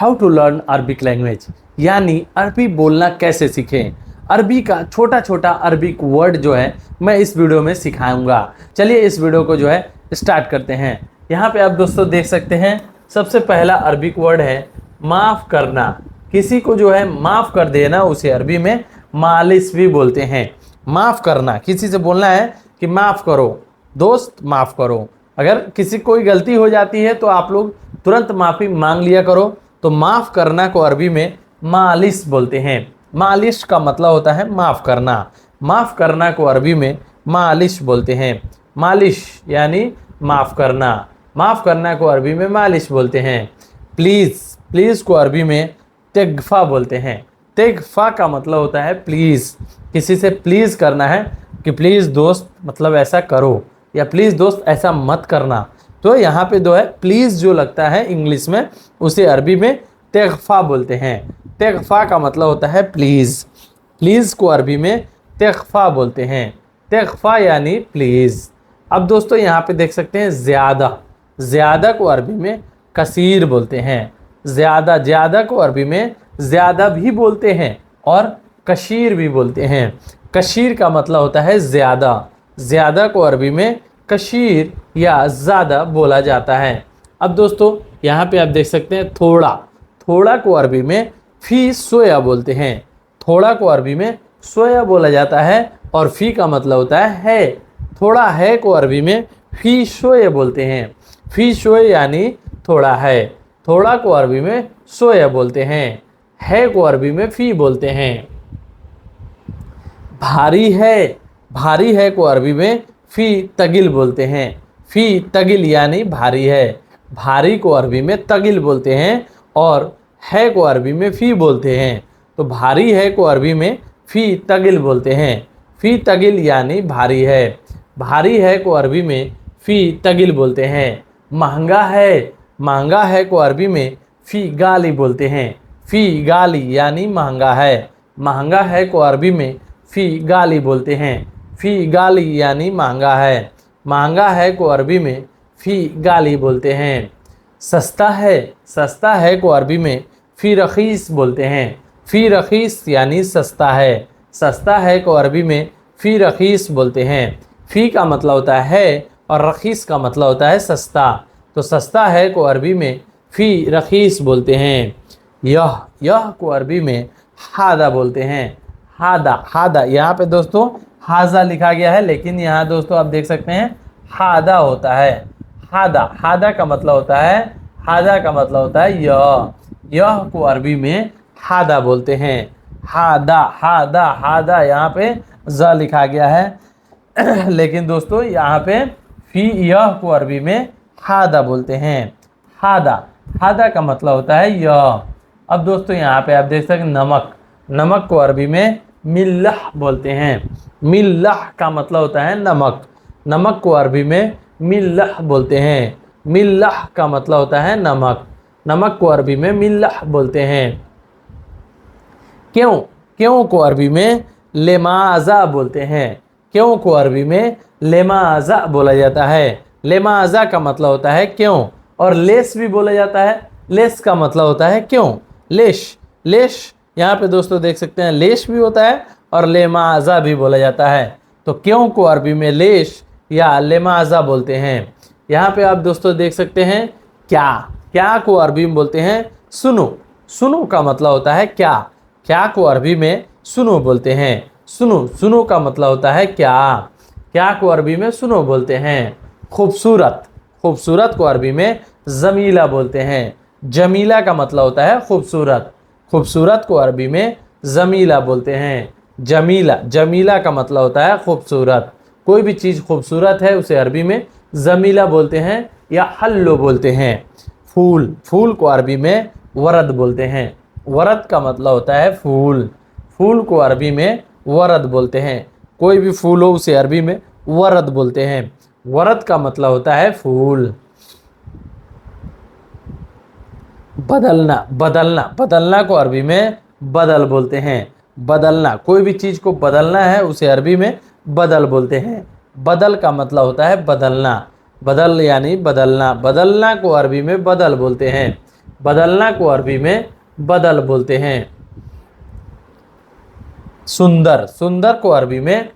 How to learn Arabic language, यानी अरबी बोलना कैसे सीखें। अरबी का छोटा छोटा अरबिक वर्ड जो है मैं इस वीडियो में सिखाऊंगा। चलिए इस वीडियो को जो है स्टार्ट करते हैं। यहाँ पे आप दोस्तों देख सकते हैं सबसे पहला अरबिक वर्ड है माफ़ करना। किसी को जो है माफ़ कर देना उसे अरबी में मालिश भी बोलते हैं। माफ़ करना, किसी से बोलना है कि माफ़ करो दोस्त, माफ़ करो। अगर किसी कोई गलती हो जाती है तो आप लोग तुरंत माफ़ी मांग लिया करो। तो माफ़ करना को अरबी में मालिश बोलते हैं। मालिश का मतलब होता है माफ़ करना। माफ़ करना को अरबी में मालिश बोलते हैं। मालिश यानी माफ़ करना। माफ़ करना को अरबी में मालिश बोलते हैं। प्लीज़, प्लीज़ को अरबी में तेगफ़ा बोलते हैं। तेगफ़ा का मतलब होता है प्लीज़। किसी से प्लीज़ करना है कि प्लीज़ दोस्त मतलब ऐसा करो, या प्लीज़ दोस्त ऐसा मत करना। तो यहाँ पे जो है प्लीज़ जो लगता है इंग्लिश में उसे अरबी में तेगफ़ा बोलते हैं। तेगफ़ा का मतलब होता है प्लीज़। प्लीज़ को अरबी में तेगफ़ा बोलते हैं। तेगफ़ा यानी प्लीज़। अब दोस्तों यहाँ पे देख सकते हैं ज़्यादा। ज़्यादा को अरबी में कसीर बोलते हैं। ज़्यादा, ज़्यादा को अरबी में ज़्यादा भी बोलते हैं और कशीर भी बोलते हैं। कशीर का मतलब होता है ज़्यादा। ज़्यादा को अरबी में कशीर या ज़्यादा बोला जाता है। अब दोस्तों यहाँ पे आप देख सकते हैं थोड़ा। थोड़ा को अरबी में फ़ी सोया बोलते हैं। थोड़ा को अरबी में सोया बोला जाता है और फ़ी का मतलब होता है। थोड़ा है को अरबी में फ़ी शोए बोलते हैं। फ़ी शोए यानी थोड़ा है। थोड़ा को अरबी में सोया बोलते हैं। है को अरबी में फ़ी बोलते हैं। भारी है, भारी है को अरबी में फ़ी तगिल बोलते हैं। फ़ी तगिल यानी भारी है। भारी को अरबी में तगिल बोलते हैं और है को अरबी में फ़ी बोलते हैं। तो भारी है को अरबी में फ़ी तगिल बोलते हैं। फ़ी तगिल यानी भारी है। भारी है को अरबी में फ़ी तगिल बोलते हैं। महंगा है, महंगा है को अरबी में फ़ी गाली बोलते हैं। फ़ी गाली यानी महंगा है। महंगा है को अरबी में फ़ी गाली बोलते हैं। फ़ी गाली यानी महंगा है। महंगा है को अरबी में फ़ी गाली बोलते हैं। सस्ता है, सस्ता है को अरबी में फ़ी रखीस बोलते हैं। फ़ी रखीस यानी सस्ता है। सस्ता है को अरबी में फ़ी रखीस बोलते हैं। फ़ी का मतलब होता है और रखीस का मतलब होता है सस्ता। तो सस्ता है को अरबी में फ़ी रखीस बोलते हैं। यह को अरबी में हादा बोलते हैं। हादा, हादा यहाँ पे दोस्तों हाजा लिखा गया है, लेकिन यहाँ दोस्तों आप देख सकते हैं हादा होता है। हादा, हादा का मतलब होता है, हादा का मतलब होता है यह को अरबी में हादा बोलते हैं। हादा, हादा, हादा यहाँ पे ज लिखा गया है लेकिन दोस्तों यहाँ पे फ़ी यह को अरबी में हादा बोलते हैं। हादा, हादा का मतलब होता है यह। अब दोस्तों यहाँ पे आप देख सकते हैं नमक। नमक को अरबी में मिल्लाह बोलते हैं। मिल्लाह का मतलब होता है नमक। नमक को अरबी में मिल्लाह बोलते हैं। मिल्लाह का मतलब होता है नमक। नमक को अरबी में मिल्लाह बोलते हैं। क्यों, क्यों को अरबी में लेमाज़ा बोलते हैं। क्यों को अरबी में लेमाज़ा बोला जाता है। लेमाज़ा का मतलब होता है क्यों, और लेस भी बोला जाता है। लेस का मतलब होता है क्यों। लेश, लेश यहाँ पे दोस्तों देख सकते हैं लेश भी होता है और लेमाज़ा भी बोला जाता है। तो क्यों को अरबी में लेश या लेमाज़ा बोलते हैं। यहाँ पे आप दोस्तों देख सकते हैं क्या। क्या को अरबी में बोलते हैं सुनो। सुनो का मतलब होता है क्या। क्या को अरबी में सुनो बोलते हैं। सुनो, सुनो का मतलब होता है क्या। क्या को अरबी में सुनो बोलते हैं। खूबसूरत, खूबसूरत को अरबी में जमीला बोलते हैं। जमीला का मतलब होता है खूबसूरत। खूबसूरत को अरबी में जमीला बोलते हैं। जमीला, जमीला का मतलब होता है खूबसूरत। कोई भी चीज़ खूबसूरत है उसे अरबी में जमीला बोलते हैं या हल्लो बोलते हैं। फूल, फूल को अरबी में वरद बोलते हैं। वरद का मतलब होता है फूल। फूल को अरबी में वरद बोलते हैं। कोई भी फूल हो उसे अरबी में वरद बोलते हैं। वरद का मतलब होता है फूल। बदलना, बदलना, बदलना को अरबी में बदल बोलते हैं। बदलना, कोई भी चीज़ को बदलना है उसे अरबी में बदल बोलते हैं। बदल का मतलब होता है बदलना। बदल यानी बदलना। बदलना को अरबी में बदल बोलते हैं। बदलना को अरबी में बदल बोलते हैं। सुंदर, सुंदर को अरबी में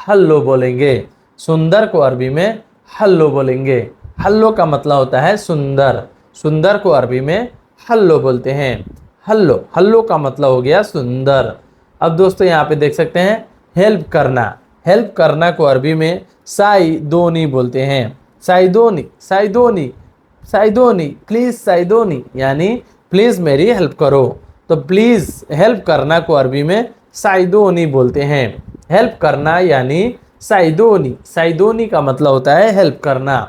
हल्लो बोलेंगे। सुंदर को अरबी में हल्लो बोलेंगे। हल्लो का मतलब होता है सुंदर। सुंदर को अरबी में हल्लो बोलते हैं। हल्लो, हल्लो का मतलब हो गया सुंदर। अब दोस्तों यहाँ पे देख सकते हैं हेल्प करना। हेल्प करना को अरबी में साइदोनी बोलते हैं। साइदोनी, साइदोनी, साइदोनी, प्लीज़ साइदोनी, यानी प्लीज़ मेरी हेल्प करो। तो प्लीज़ हेल्प करना को अरबी में साइदोनी बोलते हैं। हेल्प करना यानी साइदोनी। साइदोनी का मतलब होता है हेल्प करना।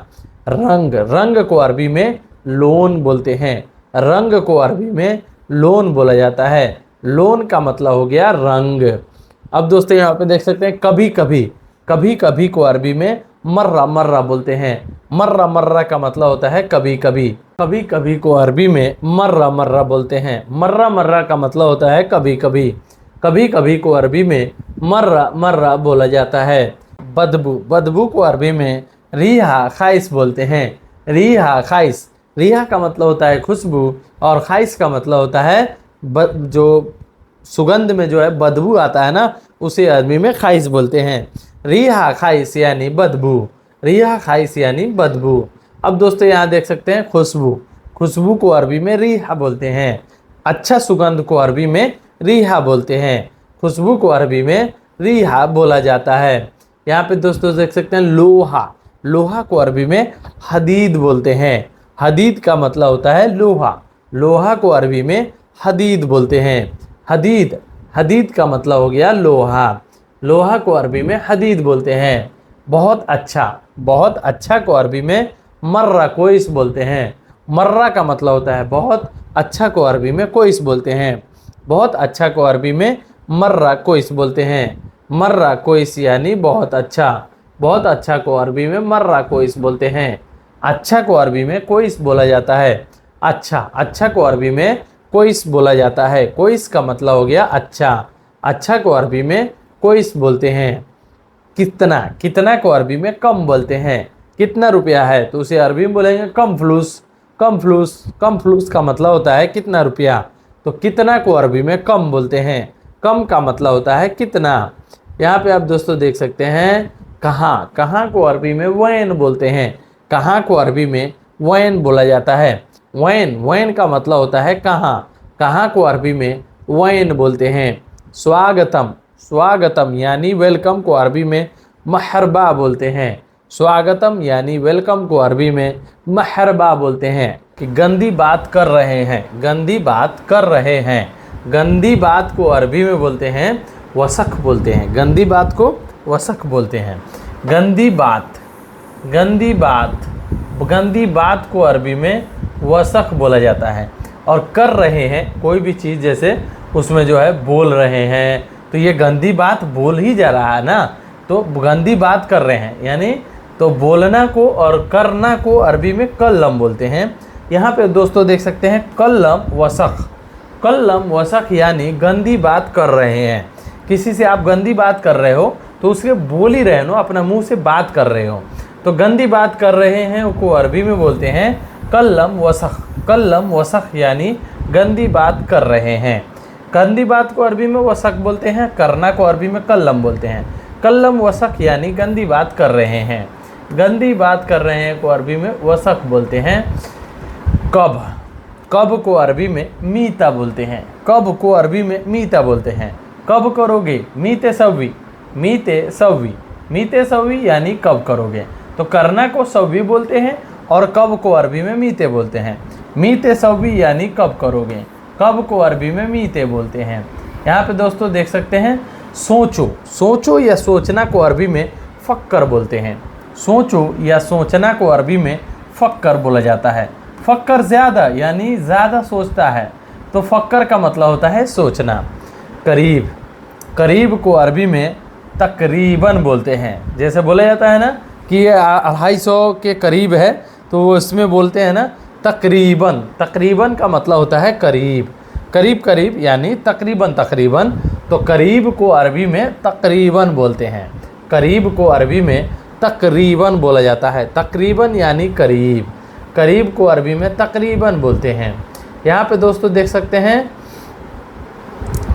रंग, रंग को अरबी में लोन बोलते हैं। रंग को अरबी में लोन बोला जाता है। लोन का मतलब हो गया रंग। अब दोस्तों यहाँ पे देख सकते हैं कभी कभी, कभी कभी को अरबी में मर्रा मर्रा बोलते हैं। मर्रा मर्रा का मतलब होता है कभी कभी। कभी कभी को अरबी में मर्रा मर्रा बोलते हैं। मर्रा मर्रा का मतलब होता है कभी कभी। कभी कभी को अरबी में मर्रा मर्रा बोला जाता है। बदबू, बदबू को अरबी में रिहा खाइस बोलते हैं। रिहा खाइस, रिहा का मतलब होता है खुशबू और खाइस का मतलब होता है जो सुगंध में जो है बदबू आता है ना, उसे अरबी में खाइस बोलते हैं। रिहा खाइस यानी बदबू। रिहा खाइस यानी बदबू। अब दोस्तों यहाँ देख सकते हैं खुशबू। खुशबू को अरबी में रिहा बोलते हैं। अच्छा सुगंध को अरबी में रिहा बोलते हैं। खुशबू को अरबी में रिहा बोला जाता है। यहाँ पे दोस्तों देख सकते हैं लोहा। लोहा को अरबी में हदीद बोलते हैं। हदीद का मतलब होता है लोहा। लोहा को अरबी में हदीद बोलते हैं। हदीद, हदीद का मतलब हो गया लोहा। लोहा को अरबी में हदीद बोलते हैं। बहुत अच्छा, बहुत अच्छा को अरबी में मर्रा कोइस बोलते हैं। मर्रा का मतलब होता है बहुत, अच्छा को अरबी में कोइस बोलते हैं। बहुत अच्छा को अरबी में मर्रा कोइस बोलते हैं। मर्रा कोइस यानी बहुत अच्छा। बहुत अच्छा को अरबी में मर्रा कोइस बोलते हैं। अच्छा को अरबी में कोइस बोला जाता है। अच्छा, अच्छा को अरबी में कोइस बोला जाता है। कोइस का मतलब हो गया अच्छा। अच्छा को अरबी में कोइस बोलते हैं। कितना, कितना को अरबी में कम बोलते हैं। कितना रुपया है तो उसे अरबी में बोलेंगे कम फ्लूस। कम फ्लूस, कम फ्लूस का मतलब होता है कितना रुपया। तो कितना को अरबी में कम बोलते हैं। कम का मतलब होता है कितना। यहाँ पे आप दोस्तों देख सकते हैं कहाँ। कहाँ को अरबी में वैन बोलते हैं। कहाँ को अरबी में वैन बोला जाता है। वैन, वैन का मतलब होता है कहाँ। कहाँ को अरबी में वैन बोलते हैं। स्वागतम, स्वागतम यानी वेलकम को अरबी में महरबा बोलते हैं। स्वागतम यानी वेलकम को अरबी में महरबा बोलते हैं। कि गंदी बात कर रहे हैं, गंदी बात कर रहे हैं। गंदी बात को अरबी में बोलते हैं वसख बोलते हैं। गंदी बात को वसख बोलते हैं। गंदी बात, गंदी बात, गंदी बात को अरबी में वसख बोला जाता है। और कर रहे हैं कोई भी चीज़, जैसे उसमें जो है बोल रहे हैं, तो ये गंदी बात बोल ही जा रहा है ना, तो गंदी बात कर रहे हैं यानी। तो बोलना को और करना को अरबी में कल्लम बोलते हैं। यहाँ पे दोस्तों देख सकते हैं कल्लम वसख। कल्लम वसख यानी गंदी बात कर रहे हैं। किसी से आप गंदी बात कर रहे हो तो उसके बोल ही रहे हो, अपना मुंह से बात कर रहे हो। तो गंदी बात कर रहे हैं को अरबी में बोलते हैं कल्लम वसख। कल्लम वसख यानी गंदी बात कर रहे हैं। गंदी बात को अरबी में वसख बोलते हैं। करना को अरबी में कल्लम बोलते हैं। कल्लम वसख यानी गंदी बात कर रहे हैं। गंदी बात कर रहे हैं को अरबी में वसख बोलते हैं। कब, कब को अरबी में मीता बोलते हैं। कब को अरबी में मीता बोलते हैं। कब करोगे, मीते सव्वी, मीते सव्वी, मीते सव्वी यानी कब करोगे। तो करना को सव्वी बोलते हैं और कब को अरबी में मीते बोलते हैं। मीते सव्वी यानी कब करोगे। कब को अरबी में मीते बोलते हैं। यहाँ पे दोस्तों देख सकते हैं सोचो। सोचो या सोचना को अरबी में फक्कर बोलते हैं। सोचो या सोचना को अरबी में फक्कर बोला जाता है। फक्कर ज़्यादा यानी ज़्यादा सोचता है, तो फक्कर का मतलब होता है सोचना। करीब, करीब को अरबी में तकरीबन बोलते हैं। जैसे बोला जाता है ना कि ये 250 के करीब है, तो वो इसमें बोलते हैं ना तकरीबन। तकरीबन का मतलब होता है करीब। करीब करीब यानी तकरीबन तकरीबन। तो करीब को अरबी में तकरीबन बोलते हैं। करीब को अरबी में तकरीबन बोला जाता है। तकरीबन यानी करीब। करीब को अरबी में तकरीबन बोलते हैं। यहाँ पे दोस्तों देख सकते हैं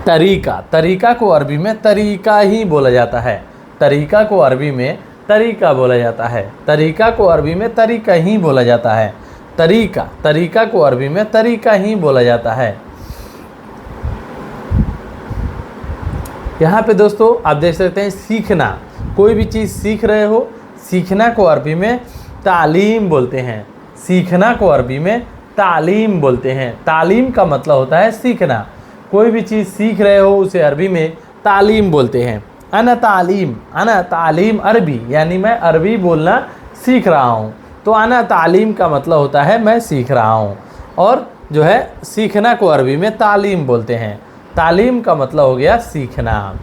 तरीका। तरीका को अरबी में तरीका ही बोला जाता है। तरीका को अरबी में तरीका बोला जाता है। तरीका को अरबी में तरीका ही बोला जाता है। तरीका, तरीका को अरबी में तरीका ही बोला जाता है। यहाँ पे दोस्तों आप देख सकते हैं सीखना। कोई भी चीज़ सीख रहे हो, सीखना को अरबी में तालीम बोलते हैं। सीखना को अरबी में तालीम बोलते हैं। तालीम का मतलब होता है सीखना। कोई भी चीज़ सीख रहे हो उसे अरबी में तालीम बोलते हैं। अना तालीम, अना तालीम अरबी यानी मैं अरबी बोलना सीख रहा हूँ। तो अना तालीम का मतलब होता है मैं सीख रहा हूँ। और जो है सीखना को अरबी में तालीम बोलते हैं। तालीम का मतलब हो गया सीखना।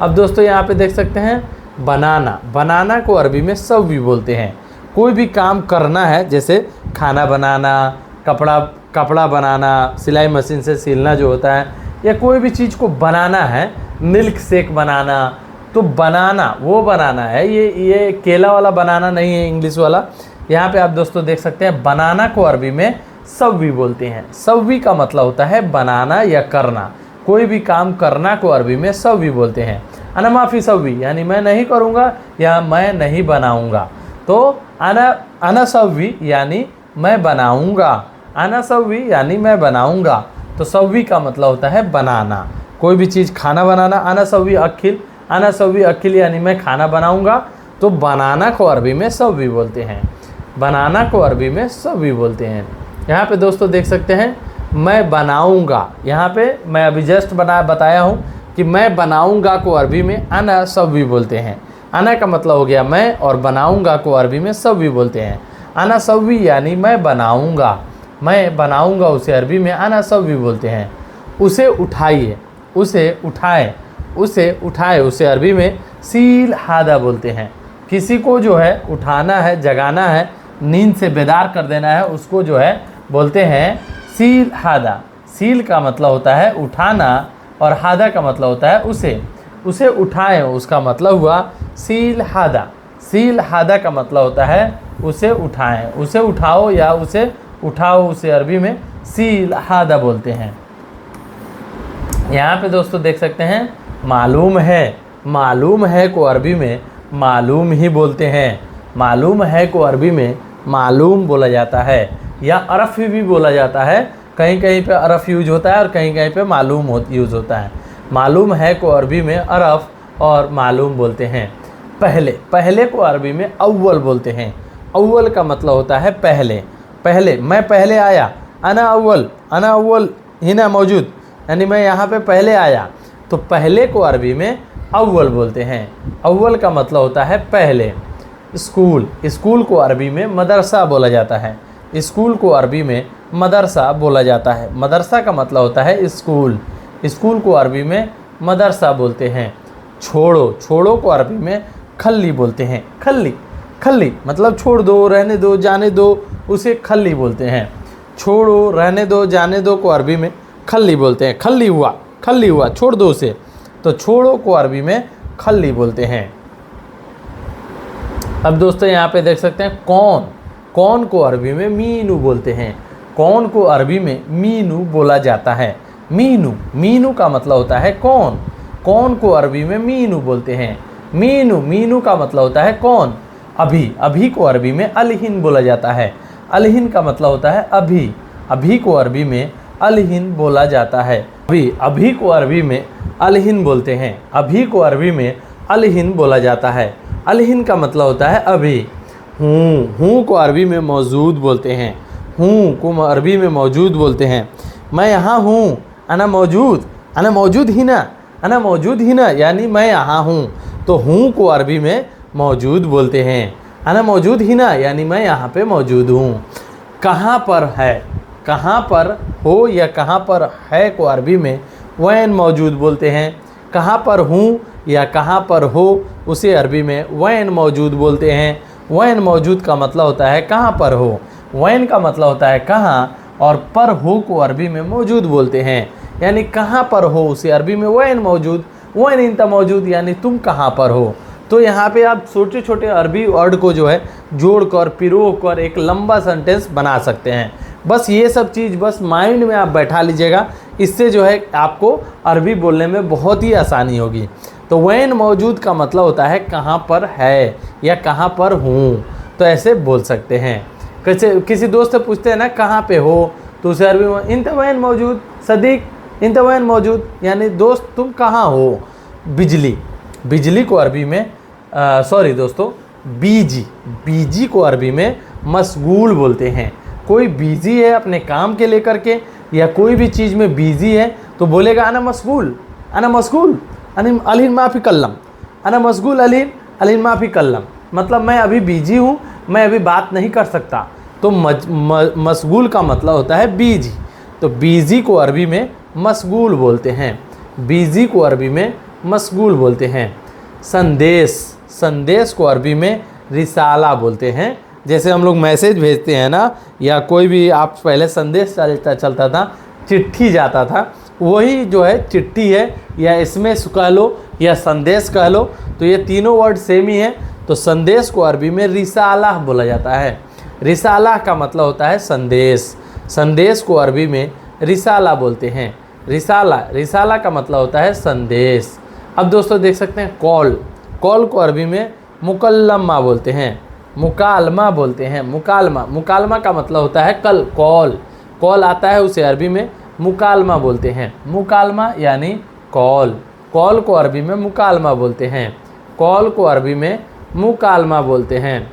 अब दोस्तों यहाँ पे देख सकते हैं बनाना। बनाना को अरबी में सव्वी बोलते हैं। कोई भी काम करना है, जैसे खाना बनाना, कपड़ा बनाना, सिलाई मशीन से सिलना जो होता है, या कोई भी चीज़ को बनाना है, मिल्क शेक बनाना, तो बनाना वो बनाना है। ये केला वाला बनाना नहीं है, इंग्लिश वाला। यहाँ पे आप दोस्तों देख सकते हैं बनाना को अरबी में सव्वी बोलते हैं। सव्वी का मतलब होता है बनाना या करना। कोई भी काम करना को अरबी में सव्वी बोलते हैं। अना माफ़ी सव्वी यानी मैं नहीं करूँगा या मैं नहीं बनाऊँगा। तो अना सव्वी यानी मैं बनाऊँगा। अना सव्वी यानी मैं बनाऊँगा। तो सव्वी का मतलब होता है बनाना। कोई भी चीज़ खाना बनाना, अना सव्वी अखिल, अना सव्वी अखिल यानी मैं खाना बनाऊँगा। तो बनाना को अरबी में सव्वी बोलते हैं। बनाना को अरबी में सव्वी बोलते हैं। यहाँ पे दोस्तों देख सकते हैं मैं बनाऊँगा। यहाँ पे मैं अभी जस्ट बताया हूँ कि मैं बनाऊँगा को अरबी में अना सव्वी बोलते हैं। अना का मतलब हो गया मैं, और बनाऊँगा को अरबी में सव्वी बोलते हैं। अना सव्वी यानी मैं बनाऊँगा। मैं बनाऊँगा उसे अरबी में अना सव्वी बोलते हैं। उसे उठाइए, उसे उठाए, उसे उठाए उसे अरबी में सील हादा बोलते हैं। किसी को जो है उठाना है, जगाना है, नींद से बेदार कर देना है, उसको जो है बोलते हैं सील हादा। सील का मतलब होता है उठाना और हादा का मतलब होता है उसे उठाएं, उसका मतलब हुआ सील हादा। सील हादा का मतलब होता है उसे उठाएं, उसे उठाओ या उसे उठाओ, उसे अरबी में सील हादा बोलते हैं। यहाँ पे दोस्तों देख सकते हैं मालूम है। मालूम है को अरबी में मालूम ही बोलते हैं। मालूम है को अरबी में मालूम बोला जाता है, या अरफ भी बोला जाता है। कहीं कहीं पे अरफ यूज होता है और कहीं कहीं पे मालूम यूज होता है। मालूम है को अरबी में अरफ और मालूम बोलते हैं। पहले, पहले को अरबी में अव्वल बोलते हैं। अव्वल का मतलब होता है पहले। पहले, मैं पहले आया, अना अव्वल हिना मौजूद, यानी मैं यहाँ पे पहले आया। तो पहले को अरबी में अव्वल बोलते हैं। अव्वल का मतलब होता है पहले। स्कूल, स्कूल को अरबी में मदरसा बोला जाता है। स्कूल को अरबी में मदरसा बोला जाता है। मदरसा का मतलब होता है स्कूल। स्कूल को अरबी में मदरसा बोलते हैं। छोड़ो, छोड़ो को अरबी में खल्ली बोलते हैं। खल्ली, खल्ली मतलब छोड़ दो, रहने दो, जाने दो, उसे खल्ली बोलते हैं। छोड़ो, रहने दो, जाने दो को अरबी में खल्ली बोलते हैं। खल्ली हुआ, खल्ली हुआ, छोड़ दो उसे, तो छोड़ो को अरबी में खल्ली बोलते हैं। अब दोस्तों यहाँ पे देख सकते हैं कौन। कौन को अरबी में मीनू बोलते हैं। कौन को अरबी में मीनू बोला जाता है। मीनू, मीनू का मतलब होता है कौन। कौन को अरबी में मीनू बोलते हैं। मीनू, मीनू का मतलब होता है कौन। अभी, अभी को अरबी में अलहिन बोला जाता है। अलहिन का मतलब होता है अभी। अभी को अरबी में अलहिन बोला जाता है। अभी, अभी को अरबी में अलहिन बोलते हैं। अभी को अरबी में अलहिन बोला जाता है। अलहिन का मतलब होता है अभी। हूँ को अरबी में मौजूद बोलते हैं। हूँ को अरबी में मौजूद बोलते हैं। मैं यहाँ हूँ, अना मौजूद ही ना, अना मौजूद ही ना यानी मैं यहाँ हूँ। तो हूँ को अरबी में मौजूद बोलते हैं। अना मौजूद ही ना यानी मैं यहाँ पे मौजूद हूँ। कहाँ पर है, कहाँ पर हो या कहाँ पर है को अरबी में वैन मौजूद बोलते हैं। कहाँ पर हूँ या कहाँ पर हो उसे अरबी में वैन मौजूद बोलते हैं। वैन मौजूद का मतलब होता है कहाँ पर हो। वैन का मतलब होता है कहाँ, और पर हो को अरबी में मौजूद बोलते हैं। यानी कहाँ पर हो उसे अरबी में वैन मौजूद, वैन इंता मौजूद यानी तुम कहाँ पर हो। तो यहाँ पे आप छोटे छोटे अरबी वर्ड को जो है जोड़कर, पिरोकर एक लंबा सेंटेंस बना सकते हैं। बस ये सब चीज़ बस माइंड में आप बैठा लीजिएगा, इससे जो है आपको अरबी बोलने में बहुत ही आसानी होगी। तो वैन मौजूद का मतलब होता है कहाँ पर है या कहाँ पर हूँ, तो ऐसे बोल सकते हैं। किसी दोस्त से पूछते हैं ना कहाँ पे हो, तो उसे अरबी में इंत वैन मौजूद, सदीक इंत वैन मौजूद, यानी दोस्त तुम कहाँ हो। बिजली, बिजली को अरबी में सॉरी दोस्तों, बीजी, बीजी को अरबी में मशगूल बोलते हैं। कोई बिजी है अपने काम के लेकर के या कोई भी चीज़ में बिजी है तो बोलेगा अना मशगूल, अना मशगूल अलीन माफ़ी कल्लम, अना मशगूल अलीन माफ़ी कल्लम, मतलब मैं अभी बिजी हूँ, मैं अभी बात नहीं कर सकता। तो मशगूल का मतलब होता है बिजी, तो बिजी को अरबी में मशगूल बोलते हैं, बिजी को अरबी में मशगूल बोलते हैं। संदेश, संदेश को अरबी में रिसाला बोलते हैं। जैसे हम लोग मैसेज भेजते हैं ना, या कोई भी आप पहले संदेश चलता था, चिट्ठी जाता था, वही जो है चिट्ठी है, या इसमें कह लो या संदेश कह लो, तो ये तीनों वर्ड सेम ही है। तो संदेश को अरबी में रिसाला बोला जाता है। रिसाला का मतलब होता है संदेश, संदेश को अरबी में रिसाला बोलते हैं। रिसाला, रिसाला का मतलब होता है संदेश। अब दोस्तों देख सकते हैं कॉल, कॉल को अरबी में मुकल्लमा बोलते हैं, मुकालमा बोलते हैं। मुकालमा, मुकालमा का मतलब होता है कल, कॉल, कॉल आता है उसे अरबी में मुकालमा बोलते हैं। मुकालमा यानी कॉल, कॉल को अरबी में मुकालमा बोलते हैं, कॉल को अरबी में मुकालमा बोलते हैं।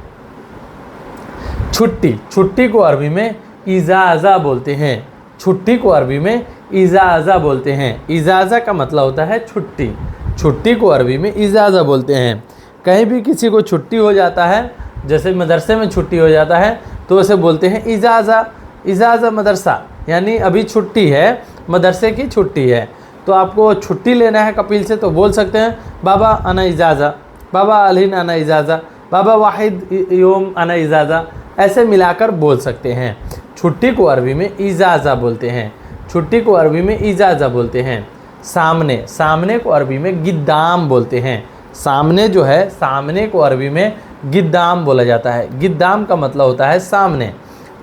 छुट्टी, छुट्टी को अरबी में इजाज़ा बोलते हैं, छुट्टी को अरबी में इजाज़ा बोलते हैं। इजाज़ा का मतलब होता है छुट्टी, छुट्टी को अरबी में इजाज़ा बोलते हैं। कहीं भी किसी को छुट्टी हो जाता है, जैसे मदरसे में छुट्टी हो जाता है, तो उसे बोलते हैं इजाज़ा, इजाज़ा मदरसा, यानी अभी छुट्टी है, मदरसे की छुट्टी है। तो आपको छुट्टी लेना है कपिल से, तो बोल सकते हैं बाबा अना इजाज़ा, बाबा अलीन अना इजाज़ा, बाबा वाहिद योम अना इजाज़ा, ऐसे मिलाकर बोल सकते हैं। छुट्टी को अरबी में इजाज़ा बोलते हैं, छुट्टी को अरबी में इजाज़ा बोलते हैं। सामने, सामने को अरबी में गिद्दाम बोलते हैं। सामने जो है, सामने को अरबी में गिद्दाम बोला जाता है। गिद्दाम का मतलब होता है सामने,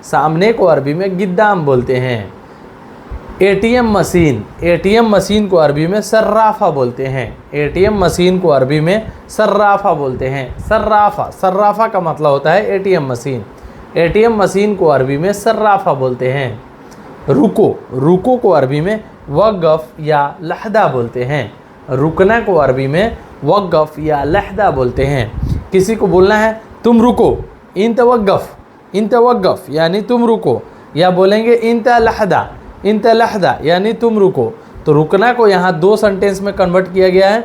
सामने को अरबी में गिद्दाम बोलते हैं। एटीएम मशीन, एटीएम मशीन को अरबी में सर्राफा बोलते हैं। एटीएम मशीन को अरबी में सर्राफा बोलते हैं। सर्राफा, सर्राफा का मतलब होता है एटीएम मशीन। एटीएम मशीन को अरबी में सर्राफा बोलते हैं। रुको, रुको को अरबी में वक़्फ़ या लहदा बोलते हैं। रुकना को अरबी में वक़्फ़ या लहदा बोलते हैं। किसी को बोलना है तुम रुको, इन तवक़्फ़ यानी तुम रुको, या बोलेंगे इंत लहदा यानी तुम रुको। तो रुकना को यहाँ दो सेंटेंस में कन्वर्ट किया गया है,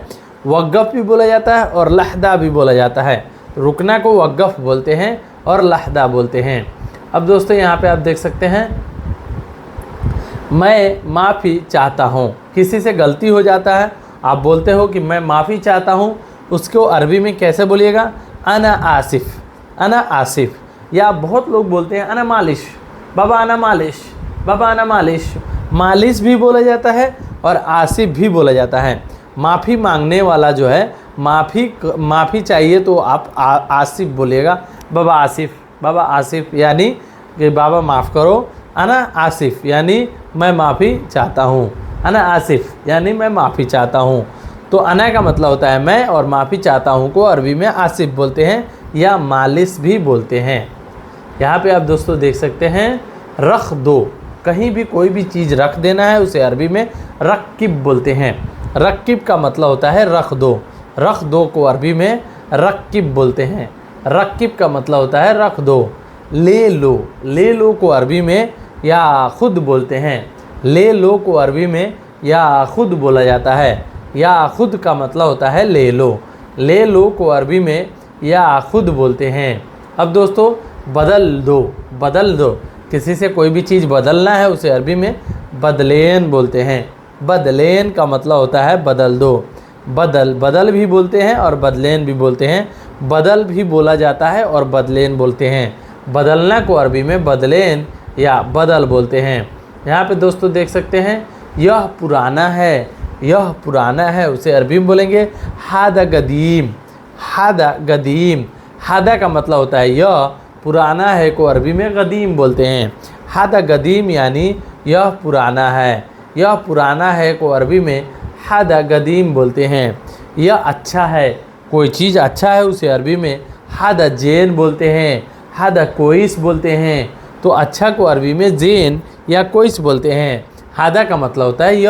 वक़्फ़ भी बोला जाता है और लहदा भी बोला जाता है। रुकना को वक़्फ़ बोलते हैं और लहदा बोलते हैं। अब दोस्तों यहाँ पे आप देख सकते हैं, मैं माफ़ी चाहता हूँ, किसी से गलती हो जाता है, आप बोलते हो कि मैं माफ़ी चाहता हूँ, उसको अरबी में कैसे बोलिएगा, अना आसिफ़, अना आसिफ़। या बहुत लोग बोलते हैं अना मालिश, बाबा अना मालिश, बाबा अना मालिश। मालिश भी बोला जाता है और आसिफ़ भी बोला जाता है। माफ़ी मांगने वाला जो है, माफ़ी चाहिए तो आप आसिफ़ बोलिएगा, बाबा आसिफ़, बाबा आसिफ़, यानी कि बाबा माफ़ करो। अना आसिफ़ यानी मैं माफ़ी चाहता हूँ, अना आसिफ़ यानी मैं माफ़ी चाहता हूँ। तो अना का मतलब होता है मैं, और माफ़ी चाहता हूँ को अरबी में आसिफ़ बोलते हैं या मालिश भी बोलते हैं। यहाँ पे आप दोस्तों देख सकते हैं रख दो, कहीं भी कोई भी चीज़ रख देना है उसे अरबी में रक्किब बोलते हैं। रक्किब का मतलब होता है रख दो, रख दो को अरबी में रक्किब बोलते हैं। रक्किब का मतलब होता है रख दो। ले लो, ले लो को अरबी में या खुद बोलते हैं। ले लो को अरबी में या खुद बोला जाता है। या खुद का मतलब होता है ले लो, ले लो को अरबी में या खुद बोलते हैं। अब दोस्तों बदल दो, बदल दो, किसी से कोई भी चीज़ बदलना है उसे अरबी में बदलेन बोलते हैं। बदलेन का मतलब होता है बदल दो। बदल, बदल भी बोलते हैं और बदलेन भी बोलते हैं। बदल भी बोला जाता है और बदलेन बोलते हैं। बदलना को अरबी में बदलेन या बदल बोलते हैं। यहाँ पे दोस्तों देख सकते हैं यह पुराना है, यह पुराना है उसे अरबी में बोलेंगे हादा गदीम, हादा गदीम। हादा का मतलब होता है यह, पुराना है को अरबी में गदीम बोलते हैं। हादा गदीम यानी यह पुराना है। यह पुराना है को अरबी में हादा गदीम बोलते हैं। यह अच्छा है, कोई चीज़ अच्छा है उसे अरबी में हादा जेन बोलते हैं, हादा कोइस बोलते हैं। तो अच्छा को अरबी में जेन या कोइस बोलते हैं। हादा का मतलब होता है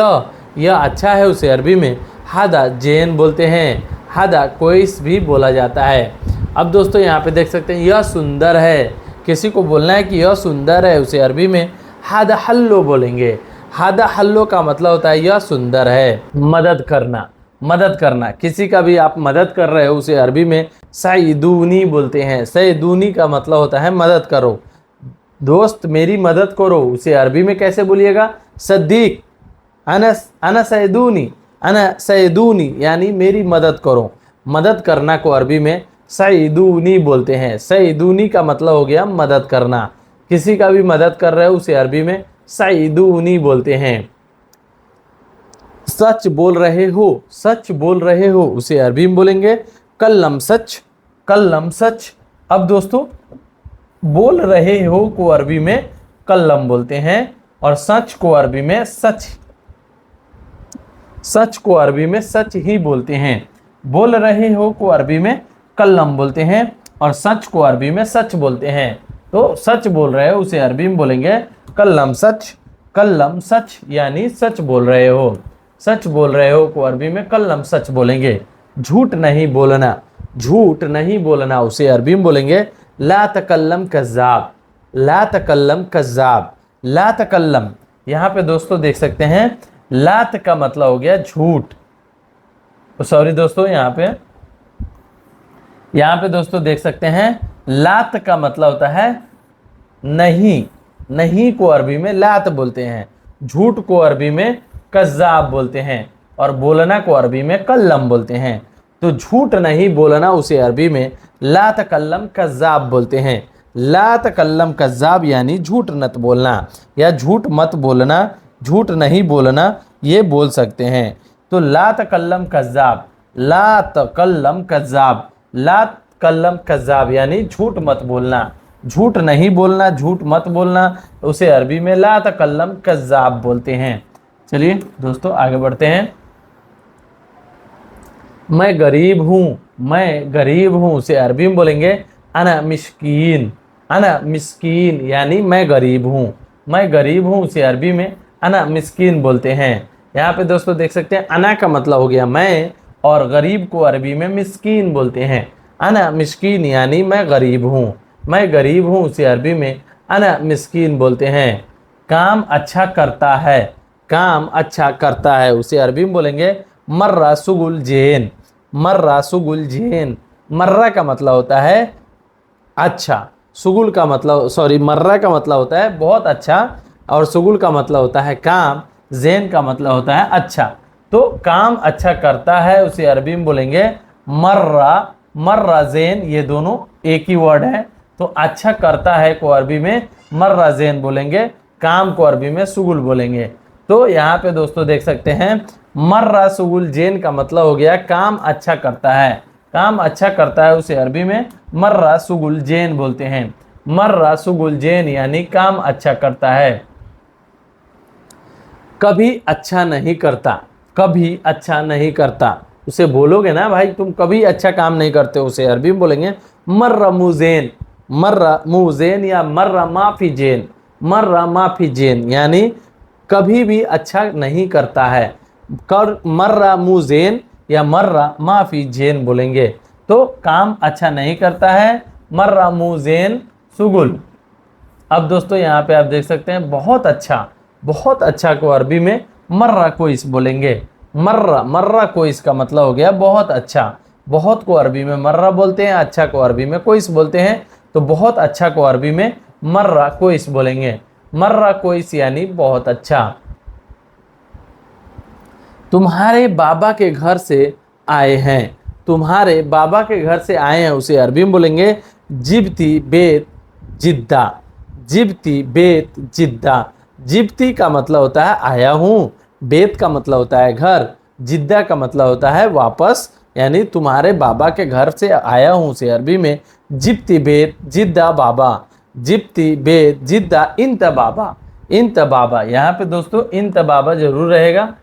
यह अच्छा है उसे अरबी में हादा जेन बोलते हैं, हादा कोइस भी बोला जाता है। अब दोस्तों यहाँ पे देख सकते हैं यह सुंदर है। किसी को बोलना है कि यह सुंदर है उसे अरबी में हादा हल्लो बोलेंगे। हादा हल्लो का मतलब होता है यह सुंदर है। मदद करना, मदद करना, किसी का भी आप मदद कर रहे हो उसे अरबी में सईदूनी बोलते हैं। सईदूनी का मतलब होता है मदद करो। दोस्त मेरी मदद करो उसे अरबी में कैसे बोलिएगा? सद्दीक अना सईदूनी, अना सईदूनी यानी मेरी मदद करो। मदद करना को अरबी में सईदूनी बोलते हैं। सईदूनी का मतलब हो गया मदद करना। किसी का भी मदद कर रहे हो उसे अरबी में सईदूनी बोलते हैं। सच बोल रहे हो, सच बोल रहे हो उसे अरबी में बोलेंगे कल्लम सच, कल्लम सच। अब दोस्तों बोल रहे हो को अरबी में कल्लम बोलते हैं और सच को अरबी में सच, सच को अरबी में सच ही बोलते हैं। बोल रहे हो को अरबी में कल्लम बोलते हैं और सच को अरबी में सच बोलते हैं। तो सच बोल रहे हो उसे अरबी में बोलेंगे कल्लम सच, कल्लम सच यानी सच बोल रहे हो। सच बोल रहे हो को अरबी में कल्लम सच बोलेंगे। झूठ नहीं बोलना, झूठ नहीं बोलना उसे अरबी में बोलेंगे ला तकल्लम कज़्ज़ाब, ला तकल्लम कज़्ज़ाब। ला तकल्लम यहाँ पे दोस्तों देख सकते हैं लात का मतलब हो गया झूठ। सॉरी दोस्तों यहाँ पे दोस्तों देख सकते हैं लात का मतलब होता है नहीं। नहीं को अरबी में लात बोलते हैं, झूठ को अरबी में कज़्ज़ाब बोलते हैं और बोलना को अरबी में कल्लम बोलते हैं। तो झूठ नहीं बोलना उसे अरबी में ला तकल्लम कज़्ज़ाब बोलते हैं। ला तकल्लम कज़्ज़ाब यानी झूठ मत बोलना या झूठ मत बोलना, झूठ नहीं बोलना ये बोल सकते हैं। तो ला तकल्लम कज़्ज़ाब, ला तकल्लम कज़्ज़ाब, ला तकल्लम कज़्ज़ाब यानी झूठ मत बोलना, झूठ नहीं बोलना, झूठ मत बोलना उसे अरबी में ला तकल्लम कज़्ज़ाब बोलते हैं। चलिए दोस्तों आगे बढ़ते हैं। मैं गरीब हूँ, मैं गरीब हूँ उसे अरबी में बोलेंगे अना मिस्कीन, अना मिस्कीन यानी मैं गरीब हूँ। मैं गरीब हूँ उसे अरबी में अना मिस्कीन बोलते हैं। यहाँ पे दोस्तों देख सकते हैं अना का मतलब हो गया मैं और गरीब को अरबी में मिस्कीन बोलते हैं। अना मिस्कीन यानी मैं गरीब हूँ। मैं गरीब हूँ उसे अरबी में अना मिस्कीन बोलते हैं। काम अच्छा करता है, काम अच्छा करता है उसे अरबी में बोलेंगे मर्रा सुगुल जेन, मर्रा सुगुल जेन। मर्रा का मतलब होता है अच्छा, सुगुल का मतलब मर्रा का मतलब होता है बहुत अच्छा और सुगुल का मतलब होता है काम, जेन का मतलब होता है अच्छा। तो काम अच्छा करता है उसे अरबी में बोलेंगे मर्रा, मर्रा जेन ये दोनों एक ही वर्ड है। तो अच्छा करता है को अरबी में मर्रा जेन बोलेंगे, काम को अरबी में सुगुल बोलेंगे। तो यहाँ पे दोस्तों देख सकते हैं मर्रा सुगुल जेन का मतलब हो गया काम अच्छा करता है। काम अच्छा करता है उसे अरबी में मर्रा सुगुल जेन बोलते हैं। मर्रा सुगुल जेन यानी काम अच्छा करता है। कभी अच्छा नहीं करता, कभी अच्छा नहीं करता उसे बोलोगे ना भाई तुम कभी अच्छा काम नहीं करते उसे अरबी में बोलेंगे मर्रा मुजेन, मर्रा मुजेन या मर्रा माफी जेन, मर्रा माफी जेन यानी कभी भी अच्छा नहीं करता है। कर मर्रा मुजेन या मर्रा माफी जेन बोलेंगे। तो काम अच्छा नहीं करता है मर्रा मुजेन सुगुल। अब दोस्तों यहाँ पे आप देख सकते हैं बहुत अच्छा, बहुत अच्छा को अरबी में मर्रा कोइस बोलेंगे। मर्रा, मर्रा कोइस का मतलब हो गया बहुत अच्छा। बहुत को अरबी में मर्रा बोलते हैं, अच्छा को अरबी में कोइस बोलते हैं। तो बहुत अच्छा को अरबी में मर्रा कोइस बोलेंगे। मर्रा कोइस यानी बहुत अच्छा। तुम्हारे बाबा के घर से आए हैं, तुम्हारे बाबा के घर से आए हैं उसे अरबी में बोलेंगे जिब्ती बेत जिद्दा, जिब्ती बेत जिद्दा। जिब्ती का मतलब होता है आया हूँ, बेत का मतलब होता है घर, जिद्दा का मतलब होता है वापस। यानी तुम्हारे बाबा के घर से आया हूँ उसे अरबी में जिब्ती बेत जिद्दा बाबा, जिप्ती बेत जिद्दा इंत बाबा। इंत बाबा, यहाँ पे दोस्तों इंत बाबा जरूर रहेगा।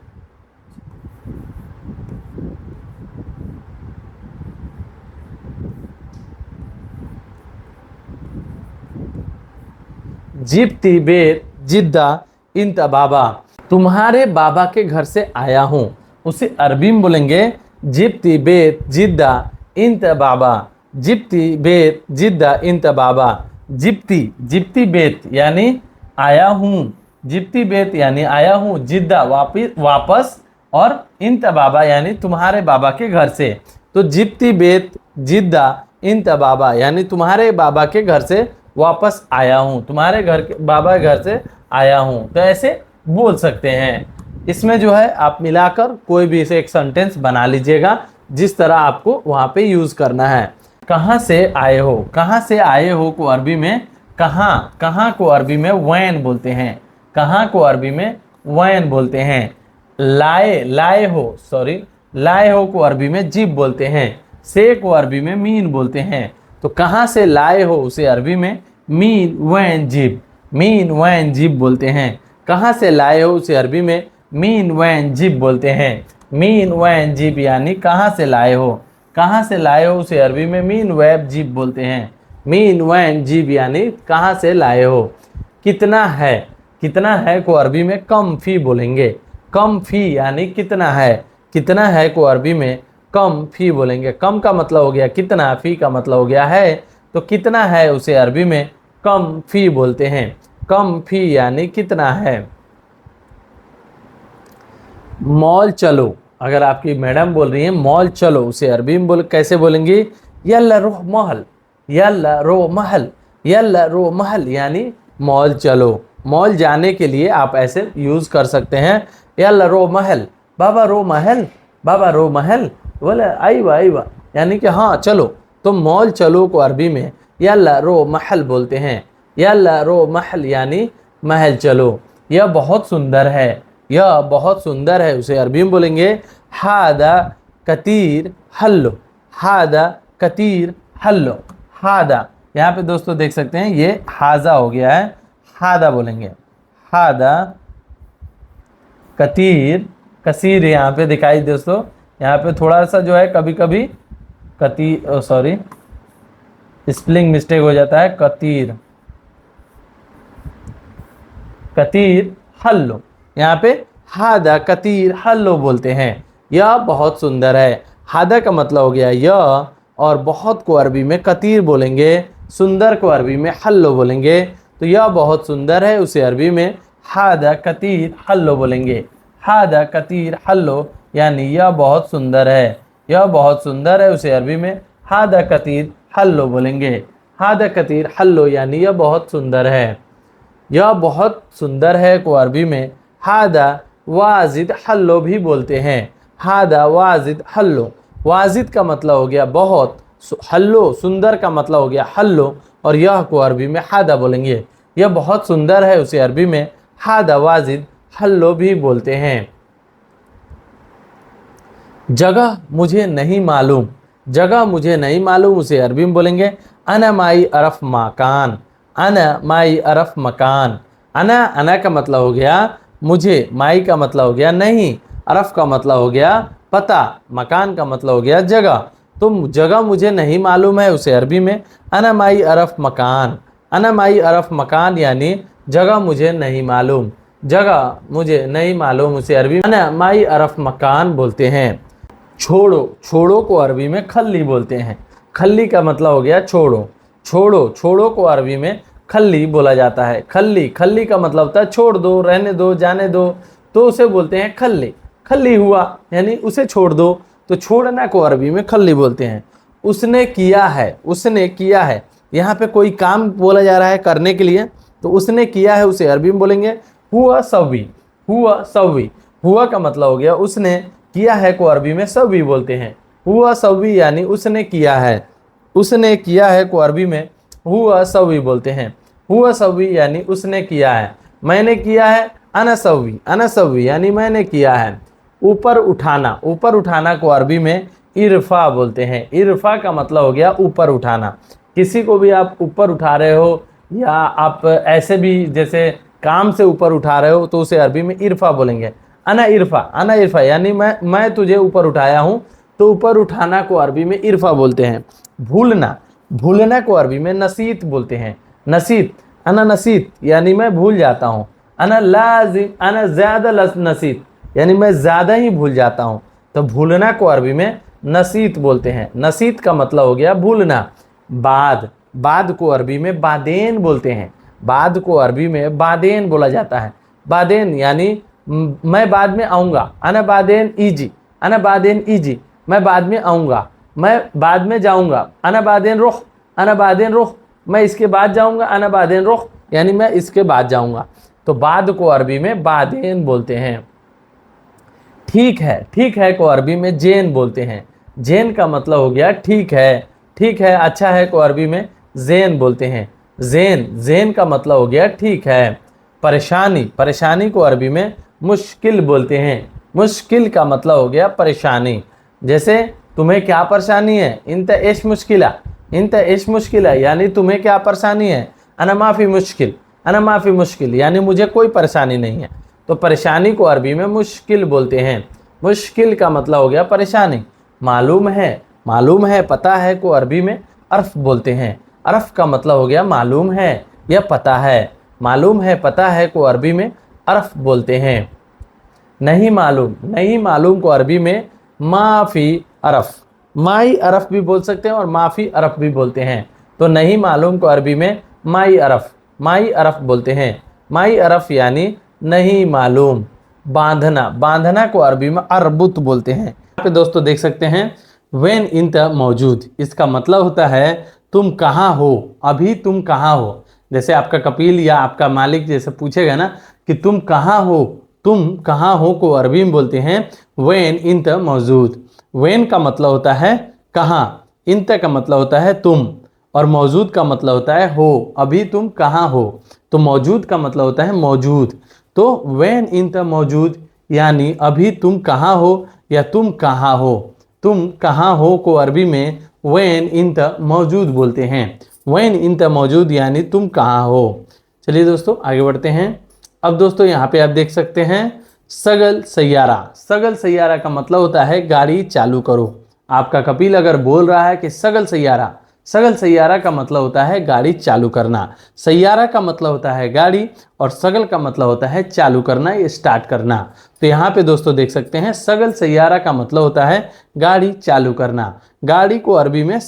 जिप्ती बेत जिद्दा इंत बाबा, तुम्हारे बाबा के घर से आया हूँ। उसे अरबी में बोलेंगे जिप्ती बेत जिद्दा इंत बाबा। जिप्ती बेत जिद्दा इंत बाबा। जिप्ती, जिप्ती बेत यानी आया हूँ, जिप्ती बेत यानी आया हूँ, जिद्दा वापस, और इंत बाबा यानी तुम्हारे बाबा के घर से। तो जिप्ती बेत जिद्दा इंत बाबा यानी तुम्हारे बाबा के घर से वापस आया हूँ, तुम्हारे घर के बाबा के घर से आया हूँ। तो ऐसे बोल सकते हैं। इसमें जो है आप मिलाकर कोई भी इसे एक सेंटेंस बना लीजिएगा जिस तरह आपको वहाँ पे यूज़ करना है। कहाँ से आए हो, कहाँ से आए हो को अरबी में कहाँ, कहाँ को अरबी में वैन बोलते हैं, कहाँ को अरबी में वैन बोलते हैं। लाए, लाए हो, सॉरी, लाए हो को अरबी में जिब बोलते हैं। से को अरबी में मीन बोलते हैं। तो कहाँ से लाए हो उसे अरबी में मीन वैन जिब, मीन वैन जिब बोलते हैं। कहाँ से लाए हो उसे अरबी में मीन वैन जिब बोलते हैं। मीन वैन जिब यानी कहाँ से लाए हो, कहाँ से लाए हो उसे अरबी में मीन वैब जिब बोलते हैं। मीन वैन जिब यानी कहाँ से लाए हो। कितना है, कितना है को अरबी में कम फी बोलेंगे। कम फी यानी कितना है, कितना है को अरबी में कम फी बोलेंगे। कम का मतलब हो गया कितना, फी का मतलब हो गया है, तो कितना है उसे अरबी में कम फी बोलते हैं। कम फी यानी कितना है। मॉल चलो, अगर आपकी मैडम बोल रही है मॉल चलो, उसे अरबी में कैसे बोलेंगी, यल्ला रोह महल, यल्ला रो महल, यल्ला रो महल यानी मॉल चलो। मॉल जाने के लिए आप ऐसे यूज़ कर सकते हैं, यल्ला रो महल, बाबा रो महल, बाबा रो महल, बोले आईवा यानी कि हाँ चलो। तो मॉल चलो को अरबी में यल्ला रो महल बोलते हैं। यल्ला रो महल यानी महल चलो। यह बहुत सुंदर है, यह बहुत सुंदर है, उसे अरबी में बोलेंगे हादा कतीर हल्लो, हादा कतीर हल्लो। हादा, यहाँ पे दोस्तों देख सकते हैं ये हाजा हो गया है, हादा बोलेंगे। हादा कतीर, कसीर यहाँ पे दिखाई दोस्तों, यहाँ पे थोड़ा सा जो है कभी कभी कतीर, सॉरी स्पेलिंग मिस्टेक हो जाता है, कतीर, कतीर हल्लो। यहाँ पे हादा कतीर हल्लो बोलते हैं, यह बहुत सुंदर है। हादा का मतलब हो गया यह, और बहुत को अरबी में कतीर बोलेंगे, सुंदर को अरबी में हल्लो बोलेंगे। तो यह बहुत सुंदर है, उसे अरबी में हादा कतीर हल्लो बोलेंगे। हादा कतीर हल्लो यानी यह बहुत सुंदर है, यह बहुत सुंदर है, उसे अरबी में हादा कतीर हल्लो बोलेंगे। हादा कतीर हल्लो यानी यह बहुत सुंदर है। यह बहुत सुंदर है को अरबी में हादा वाजिद हल्लो भी बोलते हैं। हादा वाजिद हल्लो, वाजिद का मतलब हो गया बहुत, हल्लो सुंदर का मतलब हो गया हल्लो, और यह को अरबी में हादा बोलेंगे। यह बहुत सुंदर है, उसे अरबी में हादा वाजिद हल्लो भी बोलते हैं। जगह मुझे नहीं मालूम, जगह मुझे नहीं मालूम, उसे अरबी में बोलेंगे अना माई अरफ मकान, अना माई अरफ मकान। अना, अना का मतलब हो गया मुझे, माई का मतलब हो गया नहीं, अरफ का मतलब हो गया पता, मकान का मतलब हो गया जगह। तो जगह मुझे नहीं मालूम है, उसे अरबी में अना माई अरफ मकान। अना माई अरफ मकान यानी जगह मुझे नहीं मालूम, जगह मुझे नहीं मालूम, उसे अरबी में अना माई अरफ मकान बोलते हैं। छोड़ो, छोड़ो को अरबी में खल्ली बोलते हैं। खल्ली का मतलब हो गया छोड़ो, छोड़ो, छोड़ो को अरबी में खल्ली बोला जाता है। खल्ली, खल्ली का मतलब होता है छोड़ दो, रहने दो, जाने दो, तो उसे बोलते हैं खल्ली। खल्ली हुआ यानी उसे छोड़ दो, तो छोड़ना को अरबी में खल्ली बोलते हैं। उसने किया है, उसने किया है, यहाँ पे कोई काम बोला जा रहा है करने के लिए, तो उसने किया है, उसे अरबी में बोलेंगे हुआ सवी, हुआ सवी। हुआ का मतलब हो गया उसने, किया है को अरबी में सवी बोलते हैं। हुआ सवी यानी उसने किया है, उसने किया है को अरबी में हुआ सवी बोलते हैं। हुआ सवी यानी उसने किया है। मैंने किया है अना सवी, अना सवी यानी मैंने किया है। ऊपर उठाना, ऊपर उठाना को अरबी में इरफा बोलते हैं। इरफा का मतलब हो गया ऊपर उठाना। किसी को भी आप ऊपर उठा रहे हो या आप ऐसे भी जैसे काम से ऊपर उठा रहे हो तो उसे अरबी में इरफा बोलेंगे। अना इरफा यानी मैं तुझे ऊपर उठाया हूँ, तो ऊपर उठाना को अरबी में इरफा बोलते हैं। भूलना, भूलना को अरबी में नसीत बोलते हैं। नसीत, अना नसीत यानी मैं भूल जाता हूँ। अना लाजिम, अना ज्यादा नसीत यानी मैं ज्यादा ही भूल जाता हूँ। तो भूलना को अरबी में नसीत बोलते हैं। नसीत का मतलब हो गया भूलना। बाद, बाद को अरबी में बादेन बोलते हैं। बाद को अरबी में बादेन बोला जाता है। बादेन यानी मैं बाद में आऊँगा। अना बादेन ईजी, अना बादेन ईजी मैं बाद में आऊँगा, मैं बाद में जाऊँगा। अना बादेन रुख, अना बादेन रुख मैं इसके बाद जाऊँगा। अना बादेन रुख यानी मैं इसके बाद जाऊँगा। तो बाद को अरबी में बादेन बोलते हैं। ठीक है, ठीक है को अरबी में जेन बोलते हैं। जेन का मतलब हो गया ठीक है, ठीक है अच्छा है को अरबी में जेन बोलते हैं। जेन, जेन का मतलब हो गया ठीक है। परेशानी, परेशानी को अरबी में मुश्किल बोलते हैं। मुश्किल का मतलब हो गया परेशानी। जैसे तुम्हें क्या परेशानी है, इंत एश मुश्किला, इंत एश मुश्किला यानी तुम्हें क्या परेशानी है। अना माफ़ी मुश्किल, अना माफ़ी मुश्किल यानी मुझे कोई परेशानी नहीं है। तो परेशानी को अरबी में मुश्किल बोलते हैं। मुश्किल का मतलब हो गया परेशानी। मालूम है, मालूम है पता है को अरबी में अर्फ बोलते हैं। अर्फ का मतलब हो गया मालूम है या पता है। मालूम है पता है को अरबी में अर्फ बोलते हैं। नहीं मालूम, नहीं मालूम को अरबी में माफ़ी अरफ, माई अरफ भी बोल सकते हैं और माफ़ी अरफ भी बोलते हैं। तो नहीं मालूम को अरबी में माई अरफ, माई अरफ बोलते हैं। माई अरफ यानी नहीं मालूम। बांधना, बांधना को अरबी में अरबुत बोलते हैं। यहाँ पे दोस्तों देख सकते हैं वेन इंत मौजूद, इसका मतलब होता है तुम कहाँ हो, अभी तुम कहाँ हो। जैसे आपका कपिल या आपका मालिक जैसे पूछेगा ना कि तुम कहाँ हो, तुम कहाँ हो को अरबी में बोलते हैं वेन इंत मौजूद। वेन का मतलब होता है कहाँ, इंत का मतलब होता है तुम, और मौजूद का मतलब होता है हो, अभी तुम कहाँ हो। तो मौजूद का मतलब होता है मौजूद। तो वेन इंत मौजूद यानी अभी तुम कहाँ हो या तुम कहाँ हो। तुम कहाँ हो को अरबी में वेन इंत मौजूद बोलते हैं। वेन इंत मौजूद यानी तुम कहाँ हो। चलिए दोस्तों आगे बढ़ते हैं। अब दोस्तों यहाँ पे आप देख सकते हैं सगल सैयारा। सगल सैयारा का मतलब होता है गाड़ी चालू करो। आपका कपिल अगर बोल रहा है कि सगल सैयारा, सगल सैयारा का मतलब होता है गाड़ी चालू करना। सैयारा का मतलब होता है गाड़ी और सगल का मतलब होता है चालू करना या स्टार्ट करना। तो यहाँ पे दोस्तों देख सकते हैं सगल सैयारा का मतलब होता है गाड़ी चालू करना। गाड़ी को अरबी में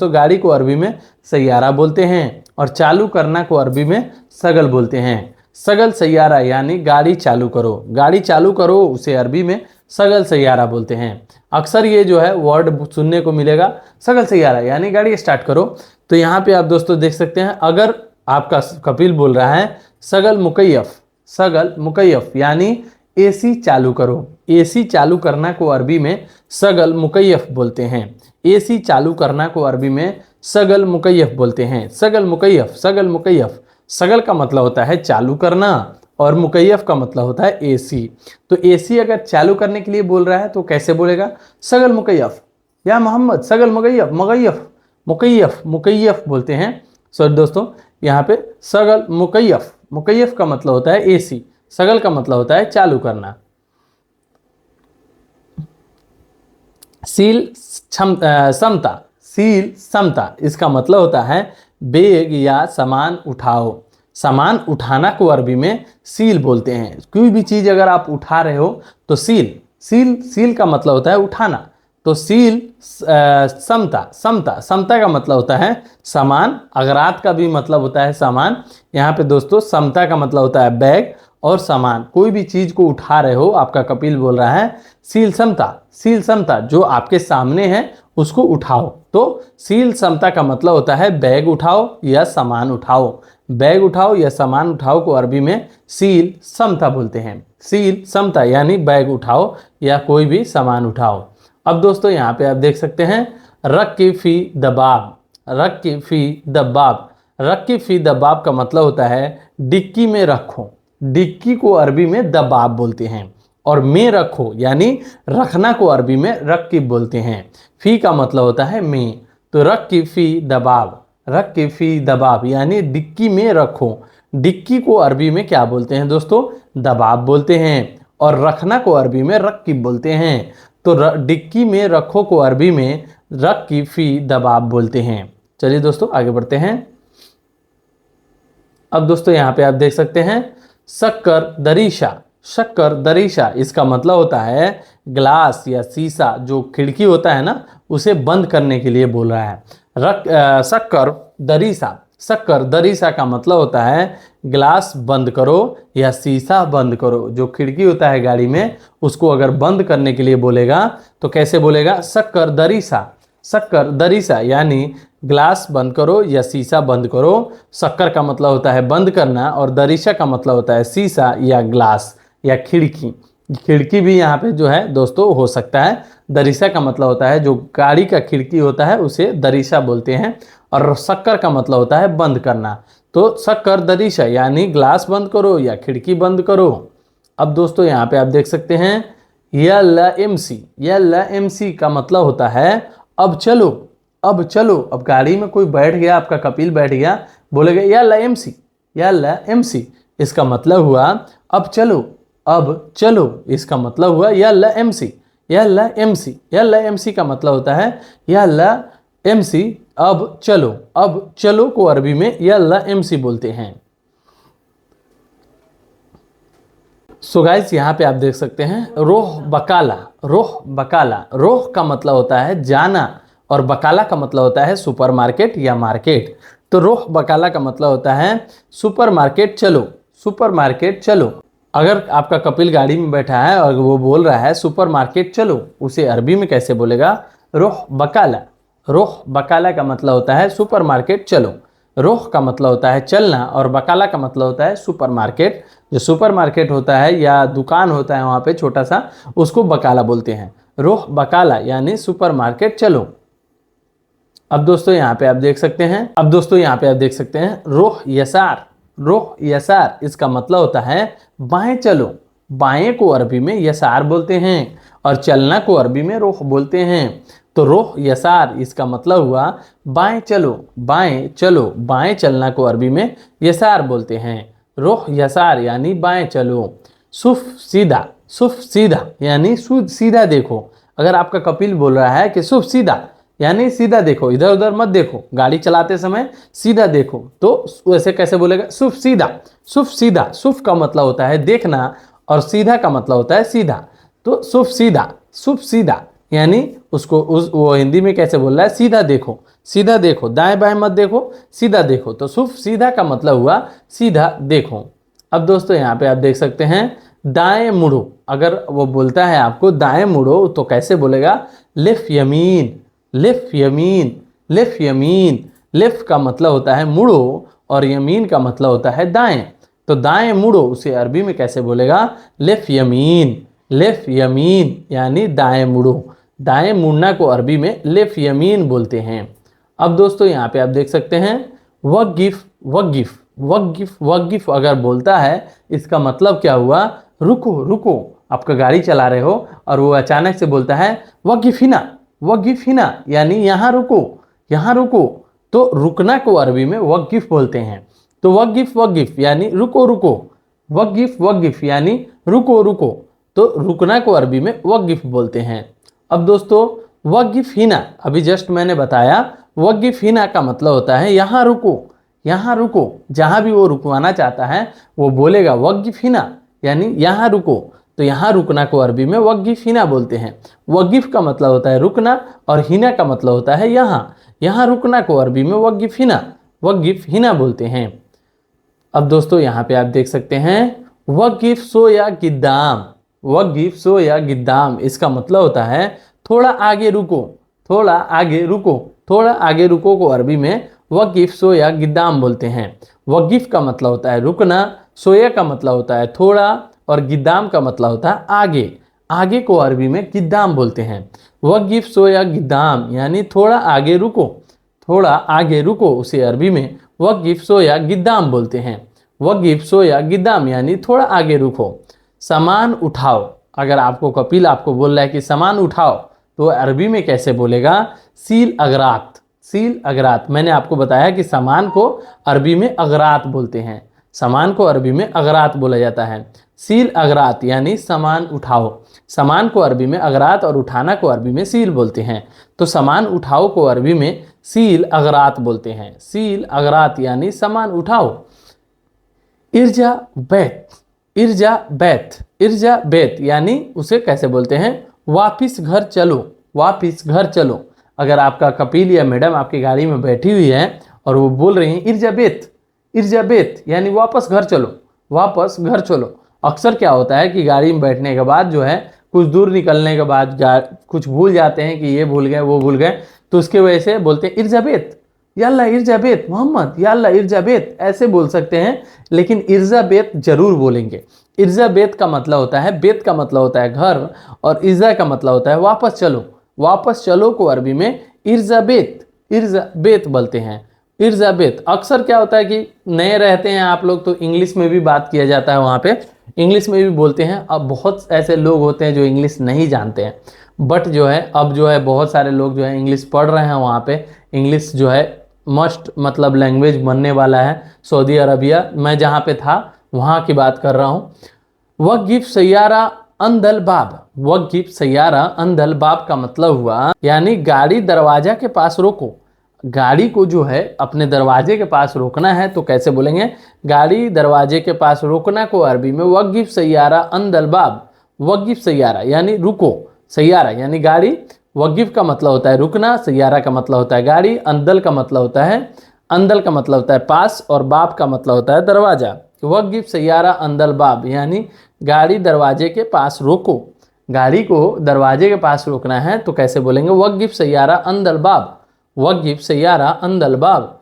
गाड़ी को अरबी में सैयारा बोलते हैं और चालू करना को अरबी में सगल बोलते हैं। सगल सैयारा यानी गाड़ी चालू करो, गाड़ी चालू करो उसे अरबी में सगल सैयारा बोलते हैं। अक्सर ये जो है वर्ड सुनने को मिलेगा सगल सैयारा यानी गाड़ी स्टार्ट करो। तो यहाँ पे आप दोस्तों देख सकते हैं अगर आपका कपिल बोल रहा है सगल मुकैयफ, सगल मुकैयफ यानी एसी चालू करो। एसी चालू करना को अरबी में सगल मुकैयफ बोलते हैं। एसी चालू करना को अरबी में सगल मुकैयफ बोलते हैं। सगल मुकैयफ, सगल मुकैयफ, सगल का मतलब होता है चालू करना और मुकैयफ का मतलब होता है एसी। तो एसी अगर चालू करने के लिए बोल रहा है तो कैसे बोलेगा, सगल मुकैयफ या मोहम्मद सगल मुकैयफ, मुकैयफ मुकैयफ मुकैयफ बोलते हैं। सॉरी दोस्तों यहाँ पे सगल मुकैयफ, मुकैयफ का मतलब होता है एसी, सगल का मतलब होता है चालू करना। सील समता, सील समता इसका मतलब होता है बेग या सामान उठाओ। सामान उठाना को अरबी में सील बोलते हैं। कोई भी चीज़ अगर आप उठा रहे हो तो सील, सील, सील का मतलब होता है उठाना। तो सील समता, समता, समता का मतलब होता है सामान। अगरात का भी मतलब होता है सामान। यहाँ पे दोस्तों समता का मतलब होता है बैग और सामान। कोई भी चीज़ को उठा रहे हो, आपका कपिल बोल रहा है सील समता, सील समता जो आपके सामने है उसको उठाओ। तो सील समता का मतलब होता है बैग उठाओ या सामान उठाओ। बैग उठाओ या सामान उठाओ को अरबी में सील समता बोलते हैं। सील समता यानी बैग उठाओ या कोई भी सामान उठाओ। अब दोस्तों यहाँ पे आप देख सकते हैं रक्की फी दबाब, रक्की फी दबाब, रक्की फी दबाब का मतलब होता है डिक्की में रखो। डिक्की को अरबी में दबाब बोलते हैं और में रखो यानी रखना को अरबी में रक्की बोलते हैं। फी का मतलब होता है में। तो रक्की फी दबाब, रख फी दबाब यानी डिक्की में रखो। डिक्की को अरबी में क्या बोलते हैं दोस्तों? दबाब बोलते हैं। और रखना को अरबी में रक्कीब बोलते हैं। तो डिक्की में रखो को अरबी में रक्की फी दबाब बोलते हैं। चलिए दोस्तों आगे बढ़ते हैं। अब दोस्तों यहाँ पे आप देख सकते हैं शक्कर दरीशा। शक्कर दरीशा इसका मतलब होता है ग्लास या शीशा जो खिड़की होता है ना, उसे बंद करने के लिए बोल रहा है। शक्कर दरीशा। शक्कर दरीशा का मतलब होता है ग्लास बंद करो या शीशा बंद करो। जो खिड़की होता है गाड़ी में, उसको अगर बंद करने के लिए बोलेगा तो कैसे बोलेगा? शक्कर दरीशा। शक्कर दरीशा यानी ग्लास बंद करो या शीशा बंद करो। शक्कर का मतलब होता है बंद करना और दरीशा का मतलब होता है शीशा या ग्लास या खिड़की। खिड़की भी यहाँ पे जो है दोस्तों हो सकता है। दरीशा का मतलब होता है जो गाड़ी का खिड़की होता है उसे दरीशा बोलते हैं। और शक्कर का मतलब होता है बंद करना। तो शक्कर दरीशा यानी ग्लास बंद करो या खिड़की बंद करो। अब दोस्तों यहाँ पे आप देख सकते हैं यलएमसी। यलएमसी का मतलब होता है अब चलो। अब चलो। अब गाड़ी में कोई बैठ गया, आपका कपिल बैठ गया, बोलेगा यलएमसी। यलएमसी इसका मतलब हुआ अब चलो। अब चलो इसका मतलब हुआ यलएमसी। यलएमसी। यलएमसी का मतलब होता है यलएमसी अब चलो। अब चलो को अरबी में यलएमसी बोलते हैं। सो गाइस यहाँ पे आप देख सकते हैं रोह बकाला। रोह बकाला। रोह का मतलब होता है जाना और बकाला का मतलब होता है सुपरमार्केट या मार्केट। तो रोह बकाला का मतलब होता है सुपरमार्केट चलो। सुपरमार्केट चलो। अगर आपका कपिल गाड़ी में बैठा है और वो बोल रहा है सुपरमार्केट चलो, उसे अरबी में कैसे बोलेगा? रोह बकाला। रोह बकाला का मतलब होता है सुपरमार्केट चलो। रोह का मतलब होता है चलना और बकाला का मतलब होता है सुपरमार्केट। जो सुपरमार्केट होता है या दुकान होता है वहाँ पे छोटा सा, उसको बकाला बोलते हैं। रोह बकाला यानी सुपरमार्केट चलो। अब दोस्तों यहाँ पे आप देख सकते हैं रोह यसार। रोह यसार इसका मतलब होता है बाएं चलो। बाएं को अरबी में यसार बोलते हैं और चलना को अरबी में रोह बोलते हैं। तो रोह यसार इसका मतलब हुआ बाएं चलो। बाएं चलो। बाएं चलना को अरबी में यसार बोलते हैं। रोह यसार यानी बाएं चलो। सुफ सीधा। सुफ सीधा यानी सीधा देखो। अगर आपका कपिल बोल रहा है कि सुफ सीधा यानी सीधा देखो, इधर उधर मत देखो, गाड़ी चलाते समय सीधा देखो, तो वैसे कैसे बोलेगा? सुफ सीधा। सुफ सीधा। सुफ का मतलब होता है देखना और सीधा का मतलब होता है सीधा। तो सुफ सीधा। सुफ सीधा यानी उसको वो हिंदी में कैसे बोल रहा है? सीधा देखो। सीधा देखो, दाएं बाएं मत देखो, सीधा देखो। तो सुफ सीधा का मतलब हुआ सीधा देखो। अब दोस्तों यहाँ पे आप देख सकते हैं दाएं मुड़ो। अगर वो बोलता है आपको दाएं मुड़ो तो कैसे बोलेगा? Lift Yamin. Lift Yamin. Lift Yamin. Lift का मतलब होता है मुड़ो और यमीन का मतलब होता है दाएं। तो दाएं मुड़ो उसे अरबी में कैसे बोलेगा? लिफ्ट यमीन। लिफ्ट यमीन यानी दाएं मुड़ो। दाएं मुड़ना को अरबी में लिफ्ट यमीन बोलते हैं। अब दोस्तों यहाँ पे आप देख सकते हैं वक़िफ़। वक़िफ़। वक़िफ़। वक़िफ़ अगर बोलता है इसका मतलब क्या हुआ? रुको रुको। आपका गाड़ी चला रहे हो और वो अचानक से बोलता है वक़िफ़िना। वक़िफ़िना यानी यहाँ रुको। यहाँ रुको। तो रुकना को अरबी में वक़िफ़ बोलते हैं। तो वक़िफ़ वक़िफ़ यानी रुको रुको। वक़िफ़ वक़िफ़ यानी रुको रुको। तो रुकना को अरबी में वक़िफ़ बोलते हैं। अब दोस्तों वक़िफ़िना अभी जस्ट मैंने बताया, वक़िफ़िना का मतलब होता है यहाँ रुको। यहाँ रुको। जहाँ भी वो रुकवाना चाहता है वो बोलेगा वक़िफ़िना यानी यहाँ रुको। तो यहाँ रुकना को अरबी में वक़िफ़िना बोलते हैं। वक़िफ़ का मतलब होता है रुकना और हिना का मतलब होता है यहाँ। यहाँ रुकना को अरबी में वक़िफ़िना। वक़िफ़िना बोलते हैं। अब दोस्तों यहाँ पे आप देख सकते हैं वक़िफ़ सो या गिद्दाम। वक़िफ़ सो या गिद्दाम इसका मतलब होता है थोड़ा आगे रुको। थोड़ा आगे रुको। थोड़ा आगे रुको को अरबी में वक़िफ़ सो या गिद्दाम बोलते हैं। वक़िफ़ का मतलब होता है रुकना, सोया का मतलब होता है थोड़ा और गिद्दाम का मतलब होता है आगे। आगे को अरबी में गिद्दाम बोलते हैं। वक़िफ़ सो या गिद्दाम यानी थोड़ा आगे रुको। थोड़ा आगे रुको उसे अरबी में वक़िफ़ सो या गिद्दाम बोलते हैं। वक़िफ़ सो या गिद्दाम यानी थोड़ा आगे रुको। सामान उठाओ। अगर आपको कपिल आपको बोल रहा है कि सामान उठाओ तो अरबी में कैसे बोलेगा? सील अगरात। सील अगरात। मैंने आपको बताया कि सामान को अरबी में अगरात बोलते हैं, सामान को अरबी में अगरात बोला जाता है। सील अगरात यानी सामान उठाओ, सामान को अरबी में अगरात और उठाना को अरबी में सील बोलते हैं। तो सामान उठाओ को अरबी में सील अगरात बोलते हैं, सील अगरात यानी सामान उठाओ। इर्जा बैत, इर्जा बैत, इर्जा बैत यानी उसे कैसे बोलते हैं, वापिस घर चलो, वापिस घर चलो। अगर आपका कपिल या मैडम आपकी गाड़ी में बैठी हुई है और वो बोल रही हैं इर्जा बैत, इर्जा बैत यानी वापस घर चलो, वापस घर चलो। अक्सर क्या होता है कि गाड़ी में बैठने के बाद जो है कुछ दूर निकलने के बाद कुछ भूल जाते हैं कि ये भूल गए वो भूल गए, तो उसकी वजह से बोलते हैं इर्जा बैत, यल्ला इर्जा बैत मोहम्मद, यल्ला इर्जा बैत, ऐसे बोल सकते हैं। लेकिन इर्जा बैत जरूर बोलेंगे। इर्जा बैत का मतलब होता है, बेत का मतलब होता है घर और इर्जा का मतलब होता है वापस चलो। वापस चलो को अरबी में इर्जा बैत, इर्जा बैत बोलते हैं, इर्जा बैत। अक्सर क्या होता है कि नए रहते हैं आप लोग तो इंग्लिश में भी बात किया जाता है, वहाँ पे इंग्लिश में भी बोलते हैं। अब बहुत ऐसे लोग होते हैं जो इंग्लिश नहीं जानते हैं, बट जो है अब जो है बहुत सारे लोग जो है इंग्लिश पढ़ रहे हैं, वहाँ पे इंग्लिश जो है मस्ट मतलब लैंग्वेज बनने वाला है। सऊदी अरबिया मैं जहाँ पे था वहाँ की बात कर रहा हूँ। वक़िफ़ सैयारा अंदल बाब, वक़िफ़ सैयारा अंदल बाब का मतलब हुआ यानी गाड़ी दरवाजा के पास रोको। गाड़ी को जो है अपने दरवाजे के पास रोकना है तो कैसे बोलेंगे, गाड़ी दरवाजे के पास रोकना को अरबी में वक़िफ़ सैयारा अंदल बाब, वक़िफ़ सैयारा यानी रुको, सैयारा यानी गाड़ी, वक़िफ़ का मतलब होता है रुकना, सैयारा का मतलब होता है गाड़ी, अंदल का मतलब होता है, अंदल का मतलब होता है पास और बाब का मतलब होता है दरवाजा। वक़िफ़ सैयारा अंदल बाब यानी गाड़ी दरवाजे के पास रोको। गाड़ी को दरवाजे के पास रोकना है तो कैसे बोलेंगे, वक़िफ़ सैयारा अंदल बाब, वक़िफ़ सैयारा अंदल बाब।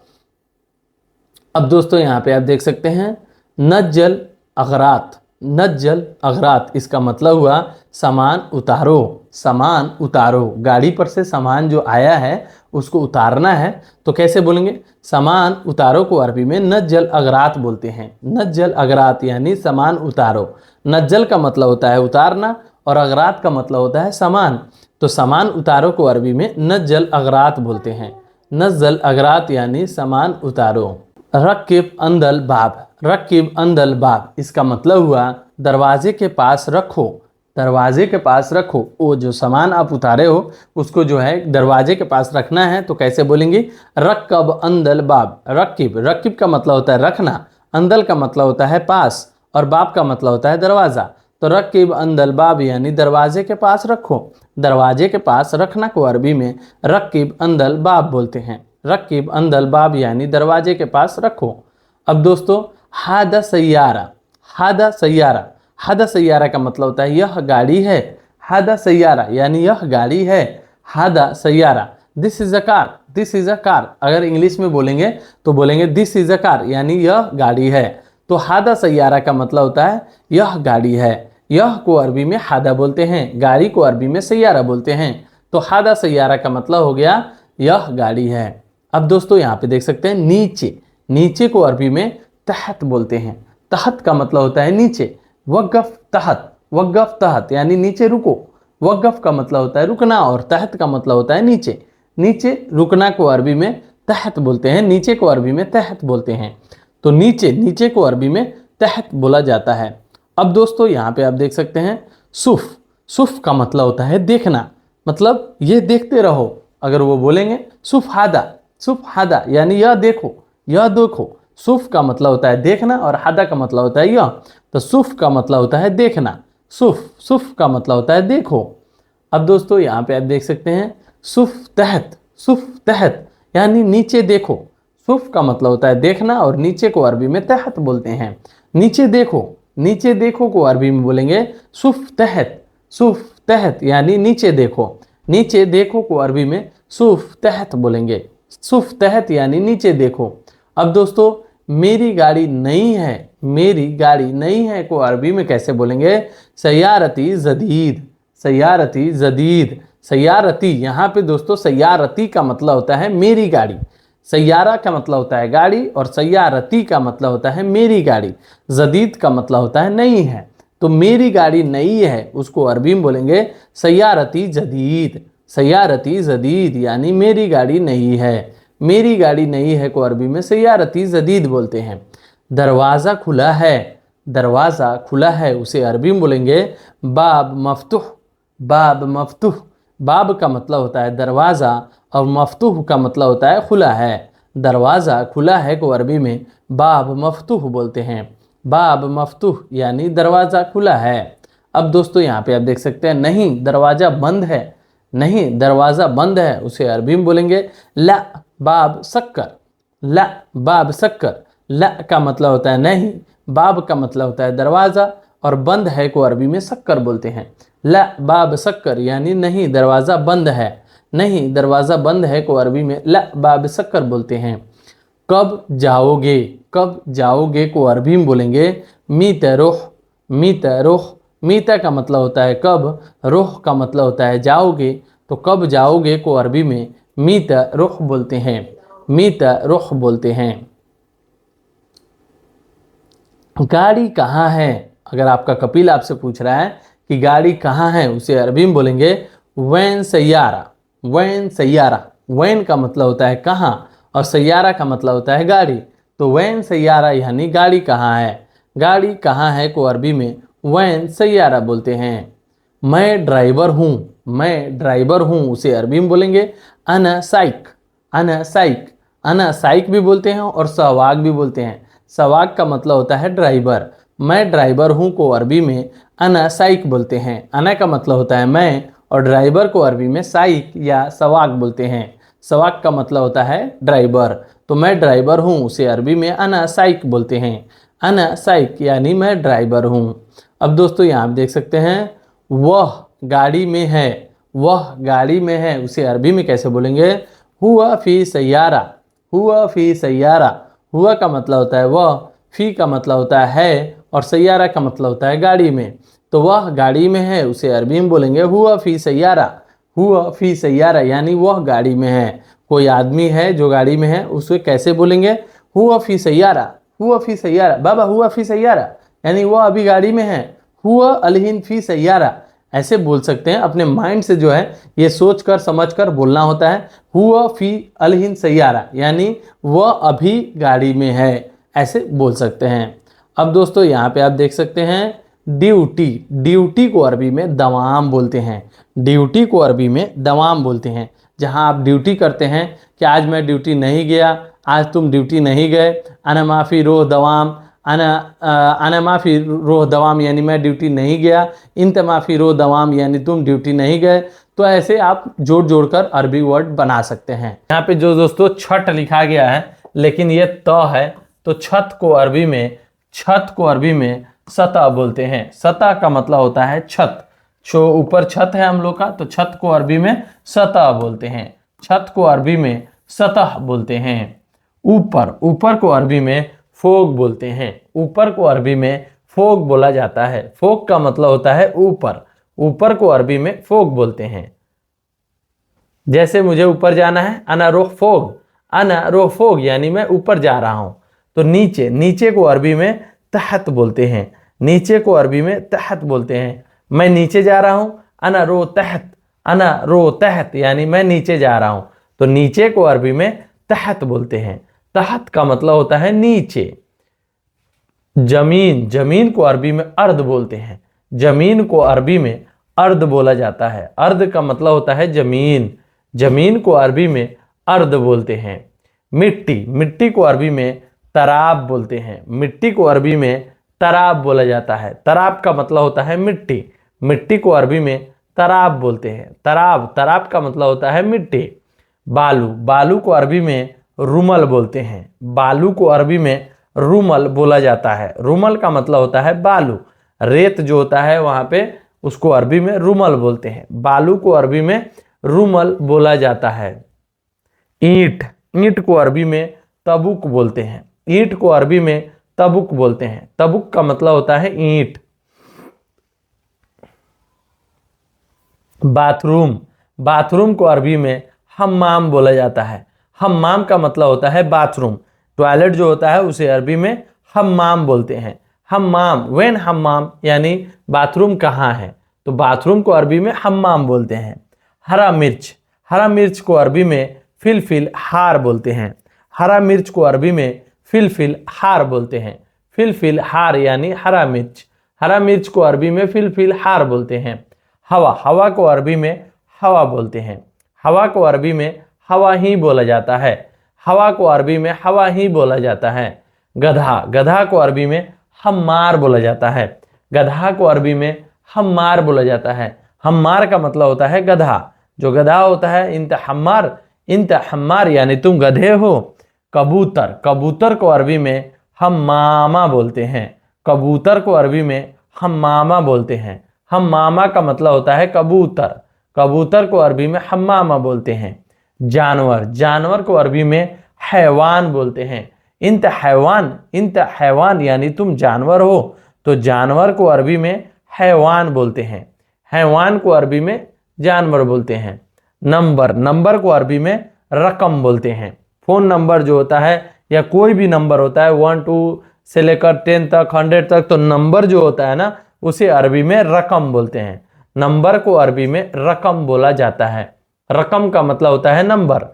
अब दोस्तों यहाँ पे आप देख सकते हैं नज्जल अगरात, नज्जल अगरात इसका मतलब हुआ सामान उतारो, सामान उतारो। गाड़ी पर से सामान जो आया है उसको उतारना है तो कैसे बोलेंगे, सामान उतारो को अरबी में नज्जल अगरात बोलते हैं, नज्जल अगरात यानी सामान उतारो। नज्जल का मतलब होता है उतारना और अगरात का मतलब होता है सामान, तो सामान उतारो को अरबी में नज्जल अगरात बोलते हैं, नज्जल अगरात यानी सामान उतारो। रक्किब अंदल बाब, रक्किब अंदल बाब इसका मतलब हुआ दरवाजे के पास रखो, दरवाजे के पास रखो। वो जो सामान आप उतारे हो उसको जो है दरवाजे के पास रखना है तो कैसे बोलेंगे, रक्कब अंदल बाब। रक्किब, रक्किब का मतलब होता है रखना, अंदल का मतलब होता है पास और बाब का मतलब होता है दरवाज़ा। तो रक्किब अंदल बाब यानी दरवाजे के पास रखो, दरवाजे के पास रखना को अरबी में रक्किब अंदल बाब बोलते हैं, रक्किब अंदल बाब यानी दरवाजे के पास रखो। अब दोस्तों हादा सैयारा, हादा सैयारा, हादा सैयारा का मतलब होता है यह गाड़ी है, हादा सैयारा यानी यह गाड़ी है, हादा सैयारा। This is a car, this is a car. अगर इंग्लिश में बोलेंगे तो बोलेंगे दिस इज़ अ कार यानी यह गाड़ी है। तो हादा सैयारा का मतलब होता है यह गाड़ी है, यह को अरबी में हादा बोलते हैं, गाड़ी को अरबी में सैयारा बोलते हैं। तो हादा सैयारा का मतलब हो गया यह गाड़ी है। अब दोस्तों यहाँ पे देख सकते हैं नीचे, नीचे को अरबी में तहत बोलते हैं, तहत का मतलब होता है नीचे। वक़्फ़ तहत, वक़्फ़ तहत यानी नीचे रुको। वक़्फ़ का मतलब होता है रुकना और तहत का मतलब होता है नीचे। नीचे रुकना को अरबी में तहत बोलते हैं, नीचे को अरबी में तहत बोलते हैं। तो नीचे, नीचे को अरबी में तहत बोला जाता है। अब दोस्तों यहाँ पे आप देख सकते हैं सुफ़, सुफ़ का मतलब होता है देखना, मतलब ये देखते रहो। अगर वो बोलेंगे सुफ़ हादा, सुफ़ हादा यानी यह देखो, यह देखो। सुफ़ का मतलब होता है देखना और हादा का मतलब होता है यह। तो सुफ़ का मतलब होता है देखना, सुफ़, सुफ़ का मतलब होता है देखो। अब दोस्तों यहाँ पे आप देख सकते हैं सुफ़ तहत, सुफ़ तहत यानी नीचे देखो। सुफ़ का मतलब होता है देखना और नीचे को अरबी में तहत बोलते हैं। नीचे देखो, नीचे देखो को अरबी में बोलेंगे सुफ़ तहत, सुफ़ तहत यानी नीचे देखो। नीचे देखो को अरबी में सुफ़ तहत बोलेंगे, सुफ़ तहत यानी नीचे देखो। अब दोस्तों मेरी गाड़ी नई है, मेरी गाड़ी नई है को अरबी में कैसे बोलेंगे, सैयारती जदीद, सैयारती जदीद। सैयारती यहाँ पे दोस्तों सैयारती का मतलब होता है मेरी गाड़ी, सैयारा का मतलब होता है गाड़ी और सैयारती का मतलब होता है मेरी गाड़ी, जदीद का मतलब होता है नई है। तो मेरी गाड़ी नई है उसको अरबी में बोलेंगे सैयारती जदीद, सैयारती जदीद यानी मेरी गाड़ी नई है। मेरी गाड़ी नई है को अरबी में सैयारती जदीद बोलते हैं। दरवाज़ा खुला है, दरवाज़ा खुला है उसे अरबी में बोलेंगे बाब मफ्तूह। बाब मफ्तूह, बाब का मतलब होता है दरवाज़ा और मफ्तूह का मतलब होता है खुला है। दरवाज़ा खुला है को अरबी में बाब मफ्तूह बोलते हैं। बाब मफ्तूह यानी दरवाज़ा खुला है। अब दोस्तों यहाँ पे आप देख सकते हैं नहीं दरवाज़ा बंद है, नहीं दरवाज़ा बंद है उसे अरबी में बोलेंगे ला बाब सक्कर। ला बाब सक्कर, ला का मतलब होता है नहीं, बाब का मतलब होता है दरवाज़ा और बंद है को अरबी में सक्कर बोलते हैं। ला बाब सक्कर यानी नहीं दरवाज़ा बंद है, नहीं दरवाज़ा बंद है को अरबी में ला बाब सक्कर बोलते हैं। कब जाओगे, कब जाओगे को अरबी में बोलेंगे मीत रोह। मीत रोह, मीता का मतलब होता है कब, रोह का मतलब होता है जाओगे, तो कब जाओगे को अरबी में मीत रोह बोलते हैं। मीत रोह बोलते हैं। गाड़ी कहाँ है, अगर आपका कपिल आपसे पूछ रहा है कि गाड़ी कहाँ है उसे अरबी में बोलेंगे वैन सैयारा। वैन सैयारा, वैन का मतलब होता है कहाँ और सैयारा का मतलब होता है गाड़ी, तो वैन सैयारा यानी गाड़ी कहाँ है। गाड़ी कहाँ है को अरबी में वैन सैयारा बोलते हैं। मैं ड्राइवर हूँ, मैं ड्राइवर हूँ उसे अरबी में बोलेंगे अना साइक। अना साइक, अना साइक भी बोलते हैं और सवाक भी बोलते हैं। सवाक का मतलब होता है ड्राइवर। मैं ड्राइवर हूँ को अरबी में अना साइक बोलते हैं। अना का मतलब होता है मैं और ड्राइवर को अरबी में साइक या सवाक बोलते हैं। सवाक का मतलब होता है ड्राइवर, तो मैं ड्राइवर हूँ उसे अरबी में अना साइक बोलते हैं। अना साइक यानी मैं ड्राइवर हूँ। अब दोस्तों यहाँ आप देख सकते हैं वह गाड़ी में है। वह गाड़ी में है उसे अरबी में कैसे बोलेंगे हुआ फी सैयारा। हुआ फी सैयारा, हुआ का मतलब होता है वह, फी का मतलब होता है और सैयारा का मतलब होता है गाड़ी में, तो वह गाड़ी में है उसे अरबी में बोलेंगे हुआ फी सैयारा। हुआ फी सैयारा यानी वह गाड़ी में है। कोई आदमी है जो गाड़ी में है उसे कैसे बोलेंगे हुआ फी सैयारा। हुआ फी सैयारा, बाबा हुआ फी सैयारा यानी वह अभी गाड़ी में है। हुआ अलहिन फी सैयारा ऐसे बोल सकते हैं, अपने माइंड से जो है ये सोच कर समझ कर बोलना होता है। हुआ फी अलहिन सैयारा यानी वह अभी गाड़ी में है, ऐसे बोल सकते हैं। अब दोस्तों यहाँ पे आप देख सकते हैं ड्यूटी। ड्यूटी को अरबी में दवाम बोलते हैं। ड्यूटी को अरबी में दवाम बोलते हैं। जहाँ आप ड्यूटी करते हैं कि आज मैं ड्यूटी नहीं गया, आज तुम ड्यूटी नहीं गए, अना माफ़ी रोह दवाम, अना माफ़ी रोह दवाम यानी मैं ड्यूटी नहीं गया, इंत माफ़ी रोह दवाम यानी तुम ड्यूटी नहीं गए। तो ऐसे आप जोड़ जोड़ कर अरबी वर्ड बना सकते हैं। यहाँ पे जो दोस्तों छठ लिखा गया है लेकिन ये त है, तो छत को अरबी में, छत को अरबी में सतह बोलते हैं। सतह का मतलब होता है छत, जो ऊपर छत है हम लोग का, तो छत को अरबी में सतह बोलते हैं। छत को अरबी में सतह बोलते हैं। ऊपर, ऊपर को अरबी में फोग बोलते हैं। ऊपर को अरबी में फोग बोला जाता है। फोग का मतलब होता है ऊपर, ऊपर को अरबी में फोग बोलते हैं। जैसे मुझे ऊपर जाना है अना रोह फोग, अना रोह फोग यानी मैं ऊपर जा रहा हूं। तो नीचे, नीचे को अरबी में तहत बोलते हैं। नीचे को अरबी में तहत बोलते हैं। मैं नीचे जा रहा हूं अना रो तहत, अना रो तहत यानी मैं नीचे जा रहा हूं। तो नीचे को अरबी में तहत बोलते हैं। तहत का मतलब होता है नीचे। जमीन, जमीन को अरबी में अर्द बोलते हैं। जमीन को अरबी में अर्द बोला जाता है। अर्द का मतलब होता है जमीन। जमीन को अरबी में अर्द बोलते हैं। मिट्टी, मिट्टी को अरबी में तराब बोलते हैं। मिट्टी को अरबी में तराब बोला जाता है। तराब का मतलब होता है मिट्टी। मिट्टी को अरबी में तराब बोलते हैं। तराब, तराब का मतलब होता है मिट्टी। बालू, बालू को अरबी में रुमल बोलते हैं। बालू को अरबी में रुमल बोला जाता है। रुमल का मतलब होता है बालू। रेत जो होता है वहाँ पे उसको अरबी में रुमल बोलते हैं। बालू को अरबी में रुमल बोला जाता है। ईंट, ईंट को अरबी में तबुक बोलते हैं। ईंट को अरबी में तबुक बोलते हैं। तबुक का मतलब होता है ईंट। बाथरूम, बाथरूम को अरबी में हम्माम बोला जाता है। हम्माम का मतलब होता है बाथरूम। टॉयलेट जो होता है उसे अरबी में हम्माम बोलते हैं। हम्माम, वेन हम्माम यानी बाथरूम कहाँ है, तो बाथरूम को अरबी में हम्माम बोलते हैं। हरा मिर्च, हरा मिर्च को अरबी में फिलफिल हार बोलते हैं। हरा मिर्च को अरबी में फिलफिल हार बोलते हैं। फिलफिल हार यानी हरा मिर्च। हरा मिर्च को अरबी में फिलफिल हार बोलते हैं। हवा, हवा को अरबी में हवा बोलते हैं। हवा को अरबी में हवा ही बोला जाता है। हवा को अरबी में हवा ही बोला जाता है। गधा, गधा को अरबी में हम्मार बोला जाता है। गधा को अरबी में हम्मार बोला जाता है। हम्मार का मतलब होता है गधा। जो गधा होता है इंत हम्मार यानी तुम गधे हो। कबूतर, कबूतर को अरबी में हम्मामा बोलते हैं। कबूतर को अरबी में हम्मामा बोलते हैं। हम्मामा का मतलब होता है कबूतर। कबूतर को अरबी में हम्मामा बोलते हैं। जानवर, जानवर को अरबी में हैवान बोलते हैं। इंत हैवान यानी तुम जानवर हो, तो जानवर को अरबी में हैवान बोलते हैं। हैवान को अरबी में जानवर बोलते हैं। नंबर, नंबर को अरबी में रकम बोलते हैं। फोन नंबर जो होता है या कोई भी नंबर होता है 1 2 से लेकर 10 तक 100 तक, तो नंबर जो होता है ना उसे अरबी में रकम बोलते हैं। नंबर को अरबी में रकम बोला जाता है। रकम का मतलब होता है नंबर।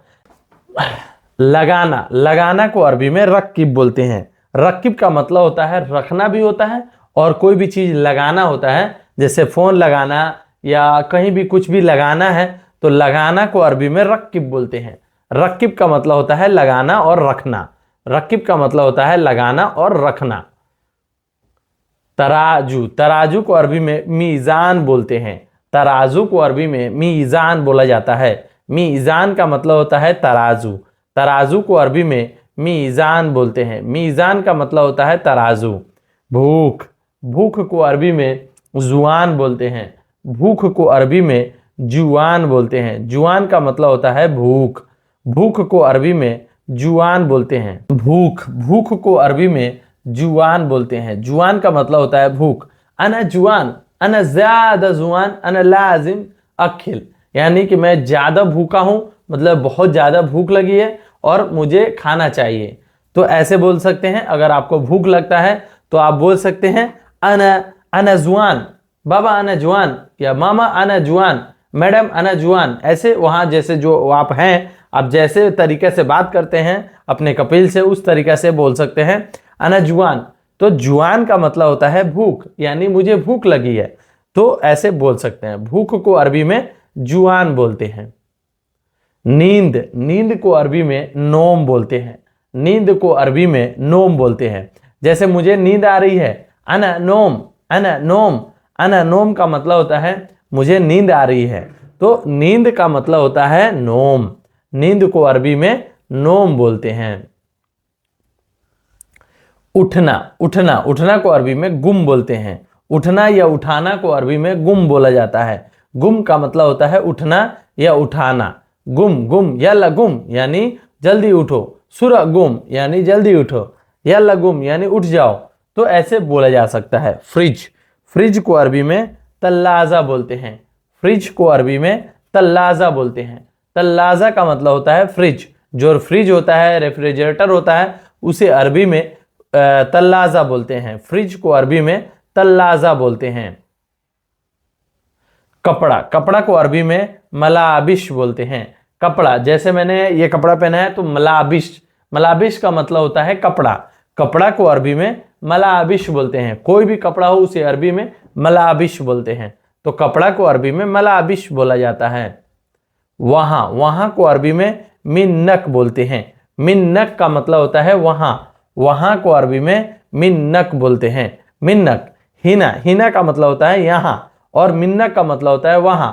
लगाना, लगाना को अरबी में रक्किब बोलते हैं। रक्किब का मतलब होता है रखना भी होता है और कोई भी चीज लगाना होता है, जैसे फोन लगाना या कहीं भी कुछ भी लगाना है तो लगाना को अरबी में रक्किब बोलते हैं। रक्किब का मतलब होता है लगाना और रखना। रक्किब का मतलब होता है लगाना और रखना। तराजू, तराजू को अरबी में मीज़ान बोलते हैं। तराजू को अरबी में मीज़ान बोला जाता है। मीज़ान का मतलब होता है तराजू। तराजू को अरबी में मीज़ान बोलते हैं। मीज़ान का मतलब होता है तराजू। भूख, भूख को अरबी में जुआन बोलते हैं। भूख को अरबी में जुआन बोलते हैं। जुआन का मतलब होता है भूख। भूख को अरबी में जुआन बोलते हैं। भूख, भूख को अरबी में जुआन बोलते हैं। जुआन का मतलब होता है भूख। अना जुआन, अना ज्यादा जुआन, अना लाजिम अखिल, यानी कि मैं ज्यादा भूखा हूं, मतलब बहुत ज्यादा भूख लगी है और मुझे खाना चाहिए। तो ऐसे बोल सकते हैं। अगर आपको भूख लगता है तो आप बोल सकते हैं अना जुआन, बाबा अना जुआन, या मामा अना जुआन, मैडम अना जुआन। ऐसे वहां जैसे जो आप हैं, आप जैसे तरीके से बात करते हैं अपने कपिल से, उस तरीके से बोल सकते हैं अना जुआन। तो जुआन का मतलब होता है भूख, यानी मुझे भूख लगी है, तो ऐसे बोल सकते हैं। भूख को अरबी में जुआन बोलते हैं। नींद, नींद को अरबी में नोम बोलते हैं। नींद को अरबी में नोम बोलते हैं। जैसे मुझे नींद आ रही है, अना नोम, अना नोम। अना नोम का मतलब होता है मुझे नींद आ रही है, तो नींद का मतलब होता है नोम। नींद को अरबी में नोम बोलते हैं। उठना, उठना, उठना को अरबी में गुम बोलते हैं। उठना या उठाना को अरबी में गुम बोला जाता है। गुम का मतलब होता है उठना या उठाना। गुम, गुम या लगुम यानी जल्दी उठो। सुर गुम यानी जल्दी उठो। या लगुम यानी उठ जाओ, तो ऐसे बोला जा सकता है। फ्रिज, फ्रिज को अरबी में तल्लाजा बोलते हैं। फ्रिज को अरबी में तल्लाजा बोलते हैं। तल्लाजा का मतलब होता है फ्रिज। जो फ्रिज होता है, रेफ्रिजरेटर होता है, उसे अरबी में तल्लाजा बोलते हैं। फ्रिज को अरबी में तल्लाजा बोलते हैं। कपड़ा, कपड़ा को अरबी में मलाबिश बोलते हैं। कपड़ा, जैसे मैंने ये कपड़ा पहना है तो मलाबिश, मलाबिश का मतलब होता है कपड़ा। कपड़ा को अरबी में मलाबिश बोलते हैं। कोई भी कपड़ा हो उसे अरबी में मलाबिश बोलते हैं, तो कपड़ा को अरबी में मलाबिश बोला जाता है। वहां, वहां को अरबी में मिन्नक बोलते हैं। मिन्नक का मतलब होता है वहां। वहां को अरबी में मिन्नक बोलते हैं। मिन्नक। हिना, हिना का मतलब होता है यहां, और मिन्नक का मतलब होता है वहां।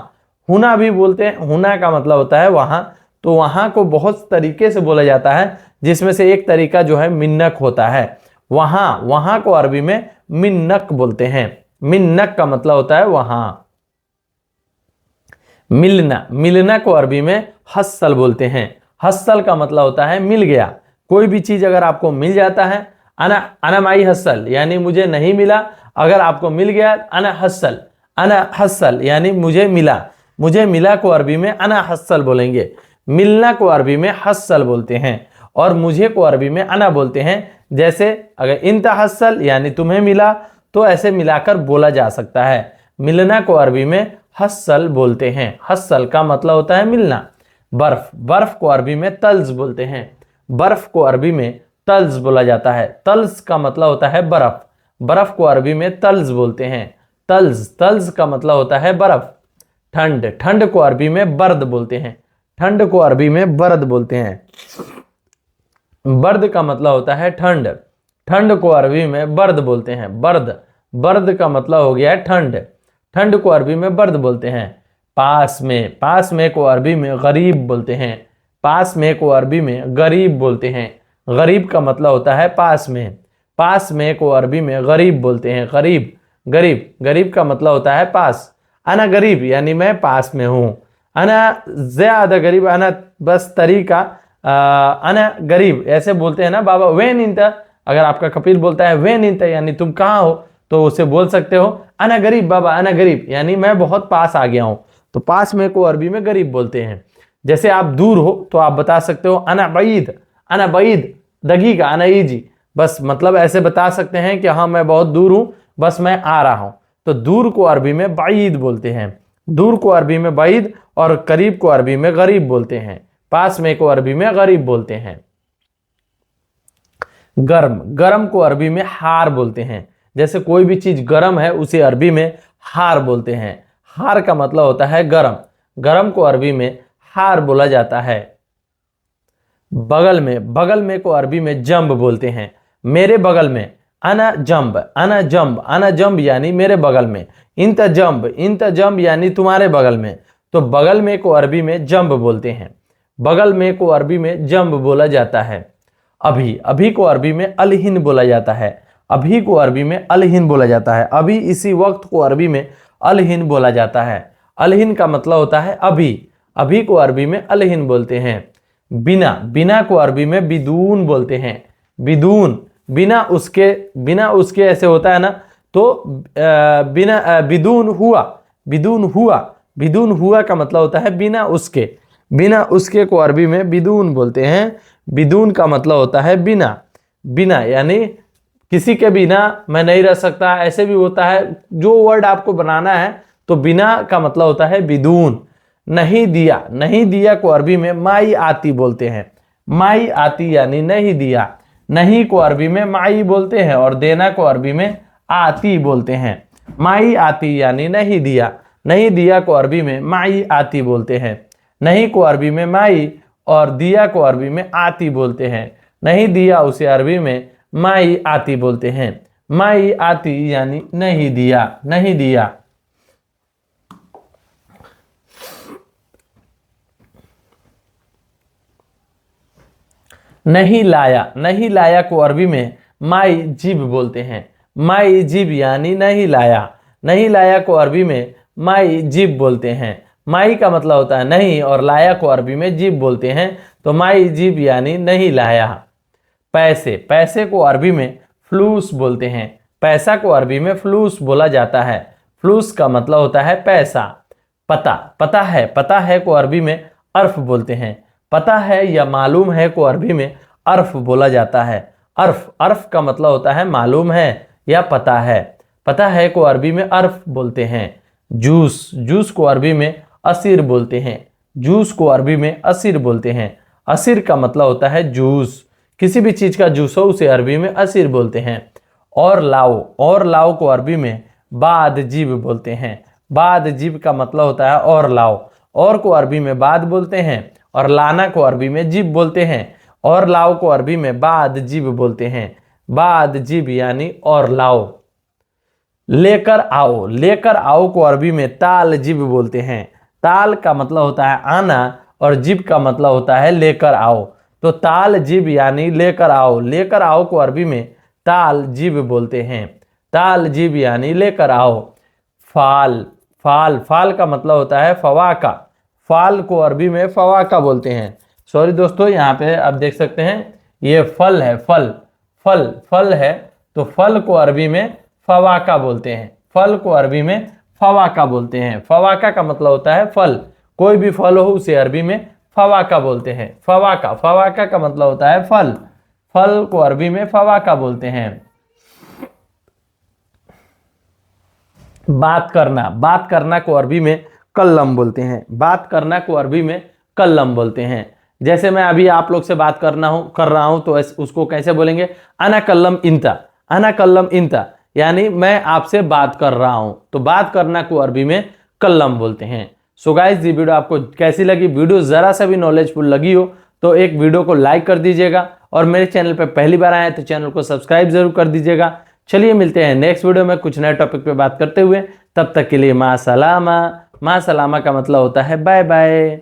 हुना भी बोलते हैं। हुना का मतलब होता है वहां। तो वहां को बहुत तरीके से बोला जाता है, जिसमें से एक तरीका जो है मिन्नक होता है। वहां, वहां को अरबी में मिन्नक बोलते हैं। मिन्नक का मतलब होता है वहां। मिलना, मिलना को अरबी में हस्सल बोलते हैं। हस्सल का मतलब होता है मिल गया। कोई भी चीज अगर आपको मिल जाता है, अना माई हस्सल यानी मुझे नहीं मिला। अगर आपको मिल गया अना हस्सल, अना हस्सल यानी मुझे मिला। मुझे मिला को अरबी में अना हस्सल बोलेंगे। मिलना को अरबी में हस्सल बोलते हैं, और मुझे को अरबी में अना बोलते हैं। जैसे अगर इंता हस्सल यानी तुम्हें मिला, तो ऐसे मिलाकर बोला जा सकता है। मिलना को अरबी में हस्सल बोलते हैं। हस्सल का मतलब होता है मिलना। बर्फ, बर्फ को अरबी में तल्ज बोलते हैं। बर्फ को अरबी में तल्ज बोला जाता है। तल्ज का मतलब होता है बर्फ। बर्फ को अरबी में तल्ज बोलते हैं। तल्ज, तल्ज का मतलब होता है बर्फ। ठंड, ठंड को अरबी में बर्द बोलते हैं। ठंड को अरबी में बर्द बोलते हैं। बर्द का मतलब होता है ठंड। ठंड को अरबी में बर्द बोलते हैं। बर्द, बर्द का मतलब हो गया है ठंड। ठंड को अरबी में बर्द बोलते हैं। पास में, पास में को अरबी में गरीब बोलते हैं। पास में को अरबी में गरीब बोलते हैं। गरीब का मतलब होता है पास में। पास में को अरबी में गरीब बोलते हैं। गरीब, गरीब, गरीब का मतलब होता है पास। अना गरीब यानी मैं पास में हूँ। अना ज्यादा गरीब, अना बस तरीका, अना गरीब ऐसे बोलते हैं ना बाबा। वेन इंत, अगर आपका कपिल बोलता है वेन इंत यानी तुम कहाँ हो, तो उसे बोल सकते हो अना गरीब बाबा, अना गरीब यानी मैं बहुत पास आ गया हूं। तो पास में को अरबी में गरीब बोलते हैं। जैसे आप दूर हो तो आप बता सकते हो अना बईद, अना बईद दगीगा अना ईजी। बस मतलब ऐसे बता सकते हैं कि हाँ मैं बहुत दूर हूं, बस मैं आ रहा हूं। तो दूर को अरबी में बाईद बोलते हैं। दूर को अरबी में बाईद और करीब को अरबी में गरीब बोलते हैं। पास में को अरबी में गरीब बोलते हैं। गर्म, गर्म को अरबी में हार बोलते हैं। जैसे कोई भी चीज गर्म है उसे अरबी में हार बोलते हैं। हार का मतलब होता है गर्म। गर्म को अरबी में हार बोला जाता है। बगल में, बगल में को अरबी में जंब बोलते हैं। मेरे बगल में, अना जंब, अना जंब, अना जंब यानी मेरे बगल में। इंत जंब, इंत जंब यानी तुम्हारे बगल में। तो बगल में को अरबी में जंब बोलते हैं। बगल में को अरबी में जंब बोला जाता है। अभी, अभी को अरबी में अलहिन बोला जाता है। अभी को अरबी में अलहिन बोला जाता है। अभी, इसी वक्त को अरबी में अलहिन बोला जाता है। अलहिन का मतलब होता है अभी। अभी को अरबी में अलहिन बोलते हैं। बिना, बिना को अरबी में बिदून बोलते हैं। बिदून, बिना उसके, बिना उसके ऐसे होता है ना, तो बिना, बिदून हुआ, बिदून हुआ। बिदून हुआ का मतलब होता है बिना उसके। बिना उसके को अरबी में बिदून बोलते हैं। बिदून का मतलब होता है बिना। बिना यानी किसी के बिना मैं नहीं रह सकता, ऐसे भी होता है। जो वर्ड आपको बनाना है तो बिना का मतलब होता है बिदून। नहीं दिया, नहीं दिया को अरबी में माई आती बोलते हैं। माई आती यानी नहीं दिया। नहीं को अरबी में माई बोलते हैं और देना को अरबी में आती बोलते हैं। माई आती यानी नहीं दिया। नहीं दिया को अरबी में माई आती बोलते हैं। नहीं को अरबी में माई और दिया को अरबी में आती बोलते हैं। नहीं दिया उसे अरबी में माई आती बोलते हैं। माई आती यानी नहीं दिया, नहीं दिया। नहीं लाया, नहीं लाया को अरबी में माई जिब बोलते हैं। माई जिब यानी नहीं लाया। नहीं लाया को अरबी में माई जिब बोलते हैं। माई का मतलब होता है नहीं और लाया को अरबी में जिब बोलते हैं। तो माई जिब यानी नहीं लाया। पैसे, पैसे को अरबी में फ्लूस बोलते हैं। पैसा को अरबी में फ्लूस बोला जाता है। फ्लूस का मतलब होता है पैसा। पता, पता है, पता है को अरबी में अर्फ बोलते हैं। पता है या मालूम है को अरबी में अर्फ बोला जाता है। अर्फ, अर्फ का मतलब होता है मालूम है या पता है। पता है को अरबी में अर्फ बोलते हैं। जूस, जूस को अरबी में असीर बोलते हैं। जूस को अरबी में असीर बोलते हैं। असीर का मतलब होता है जूस। किसी भी चीज का जूस हो उसे अरबी में असीर बोलते हैं। और लाओ, और लाओ को अरबी में बाद जीब बोलते हैं। बाद जीब का मतलब होता है और लाओ। और को अरबी में बाद बोलते हैं और लाना को अरबी में जीब बोलते हैं। और लाओ को अरबी में बाद जीब बोलते हैं। बाद जीब यानी और लाओ। लेकर आओ, लेकर आओ को अरबी में ताल जीब बोलते हैं। ताल का मतलब होता है आना और जीब का मतलब होता है लेकर आओ। तो ताल जीब यानी लेकर आओ। लेकर आओ को अरबी में ताल जीब बोलते हैं। ताल जीब यानी लेकर आओ। फाल, फाल, फाल का मतलब होता है फवाका। फाल को अरबी में फवाका बोलते हैं। सॉरी दोस्तों, यहाँ पे आप देख सकते हैं ये फल है, फल, फल, फल है। तो फल को अरबी में फवाका बोलते हैं। फल को अरबी में फवाका बोलते हैं। फवाका का मतलब होता है फल। कोई भी फल हो उसे अरबी में फवाका बोलते हैं। फवाका, फवाका का मतलब होता है फल। फल को अरबी में फवाका बोलते हैं। बात करना को अरबी में कल्लम बोलते हैं। बात करना को अरबी में कल्लम बोलते हैं। जैसे मैं अभी आप लोग से बात कर रहा हूं तो उसको कैसे बोलेंगे? अना कल्लम इंता, अना कल्लम इंता, यानी मैं आपसे बात कर रहा हूं। तो बात करना को अरबी में कल्लम बोलते हैं। सो गाइस, ये वीडियो आपको कैसी लगी? वीडियो जरा सा भी नॉलेजफुल लगी हो तो एक वीडियो को लाइक कर दीजिएगा, और मेरे चैनल पर पहली बार आए तो चैनल को सब्सक्राइब जरूर कर दीजिएगा। चलिए मिलते हैं नेक्स्ट वीडियो में कुछ नए टॉपिक पे बात करते हुए। तब तक के लिए माँ सलामा। माँ सलामा का मतलब होता है बाय बाय।